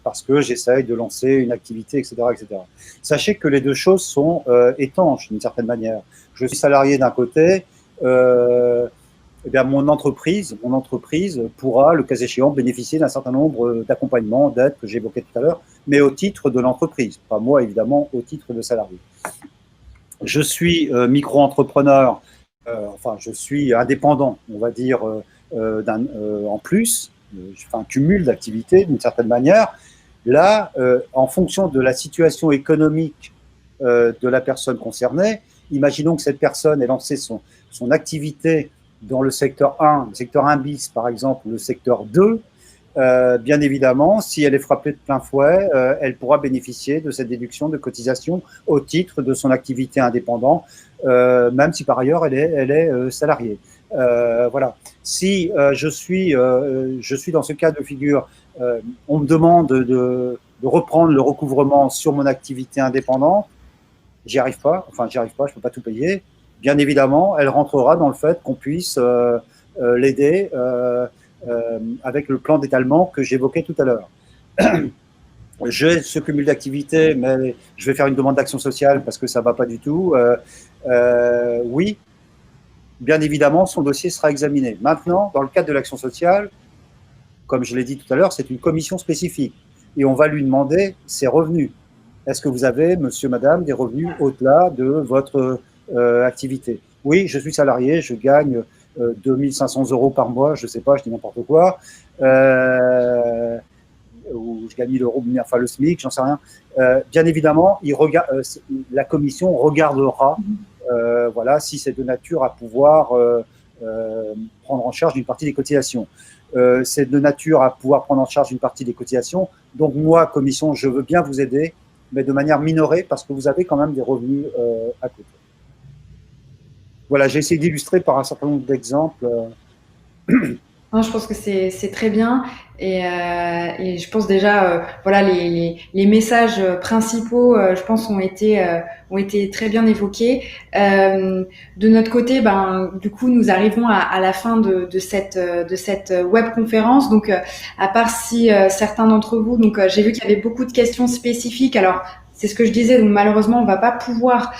Parce que j'essaye de lancer une activité, etc., etc. Sachez que les deux choses sont étanches d'une certaine manière. Je suis salarié d'un côté, eh bien mon entreprise pourra, le cas échéant, bénéficier d'un certain nombre d'accompagnements, d'aides que j'évoquais tout à l'heure, mais au titre de l'entreprise, pas moi évidemment, au titre de salarié. Je suis micro-entrepreneur, enfin je suis indépendant, on va dire, en plus. Je fais un cumul d'activités d'une certaine manière. Là, en fonction de la situation économique de la personne concernée, imaginons que cette personne ait lancé son activité dans le secteur 1, le secteur 1 bis par exemple, le secteur 2, bien évidemment, si elle est frappée de plein fouet, elle pourra bénéficier de cette déduction de cotisation au titre de son activité indépendante, même si par ailleurs elle est salariée. Voilà. Si je suis dans ce cas de figure, on me demande de reprendre le recouvrement sur mon activité indépendante, j'y arrive pas, je peux pas tout payer. Bien évidemment, elle rentrera dans le fait qu'on puisse l'aider avec le plan d'étalement que j'évoquais tout à l'heure. J'ai ce cumul d'activités, mais je vais faire une demande d'action sociale parce que ça va pas du tout. Oui, bien évidemment, son dossier sera examiné. Maintenant, dans le cadre de l'action sociale, comme je l'ai dit tout à l'heure, c'est une commission spécifique et on va lui demander ses revenus. Est-ce que vous avez, monsieur, madame, des revenus au-delà de votre activité? Oui, je suis salarié, je gagne 2500 € par mois, je ne sais pas, je dis n'importe quoi, ou je gagne 1000 €, enfin le SMIC, j'en sais rien. Bien évidemment, la commission regardera voilà, si c'est de nature à pouvoir prendre en charge une partie des cotisations. C'est de nature à pouvoir prendre en charge une partie des cotisations. Donc moi, commission, je veux bien vous aider, mais de manière minorée, parce que vous avez quand même des revenus à côté. Voilà, j'ai essayé d'illustrer par un certain nombre d'exemples. Non, je pense que c'est très bien et je pense déjà voilà les messages principaux je pense ont été très bien évoqués. De notre côté, du coup nous arrivons à la fin de cette web conférence. Donc à part si certains d'entre vous, donc j'ai vu qu'il y avait beaucoup de questions spécifiques. Alors c'est ce que je disais, donc malheureusement, on va pas pouvoir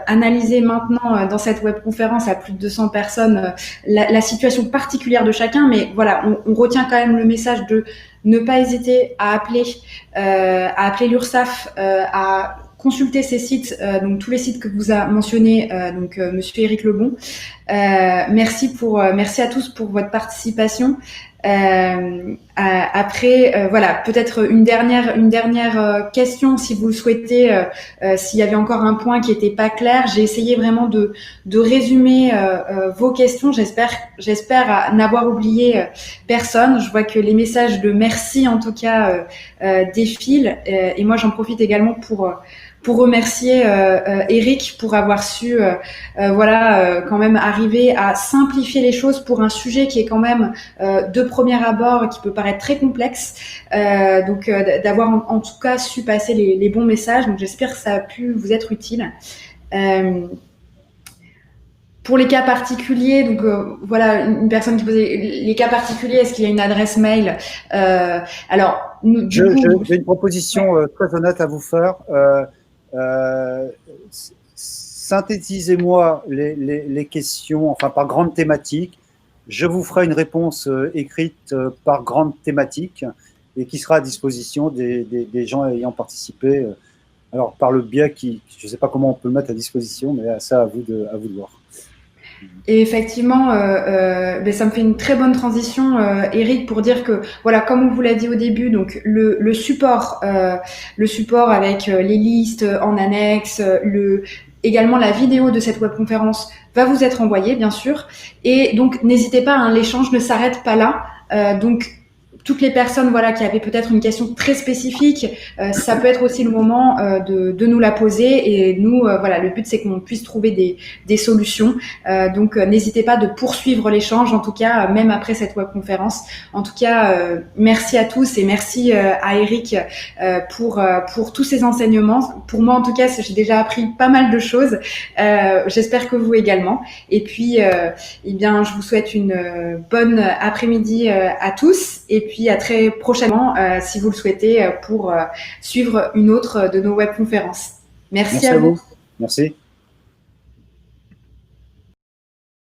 analyser maintenant dans cette webconférence à plus de 200 personnes la situation particulière de chacun, mais voilà, on retient quand même le message de ne pas hésiter à appeler l'URSSAF, à consulter ces sites, donc tous les sites que vous a mentionnés, Monsieur Éric Lebon. Merci à tous pour votre participation. Après, voilà, peut-être une dernière question, si vous le souhaitez, s'il y avait encore un point qui était pas clair. J'ai essayé vraiment de résumer vos questions. J'espère n'avoir oublié personne. Je vois que les messages de merci, en tout cas, défilent. Et moi, j'en profite également pour remercier Éric pour avoir su quand même arriver à simplifier les choses pour un sujet qui est quand même de premier abord qui peut paraître très complexe, d'avoir en tout cas su passer les bons messages. Donc j'espère que ça a pu vous être utile. Pour les cas particuliers, donc voilà, une personne qui posait les cas particuliers, est-ce qu'il y a une adresse mail? Alors, j'ai une proposition très honnête à vous faire. Synthétisez-moi les questions, enfin par grande thématique. Je vous ferai une réponse écrite par grande thématique et qui sera à disposition des gens ayant participé. Alors par le biais je ne sais pas comment on peut le mettre à disposition, mais ça à vous de voir. Et effectivement, ça me fait une très bonne transition, Eric, pour dire que voilà, comme on vous l'a dit au début, donc le support avec les listes en annexe, également la vidéo de cette webconférence va vous être envoyée, bien sûr. Et donc n'hésitez pas, hein, l'échange ne s'arrête pas là. Donc toutes les personnes voilà qui avaient peut-être une question très spécifique, ça peut être aussi le moment de nous la poser et nous voilà, le but c'est qu'on puisse trouver des solutions. Donc n'hésitez pas de poursuivre l'échange, en tout cas même après cette webconférence. En tout cas merci à tous et merci à Eric pour tous ces enseignements. Pour moi en tout cas, j'ai déjà appris pas mal de choses. J'espère que vous également. Et puis eh bien je vous souhaite une bonne après-midi à tous. Et puis à très prochainement, si vous le souhaitez, pour suivre une autre de nos webconférences. Merci à vous. Merci.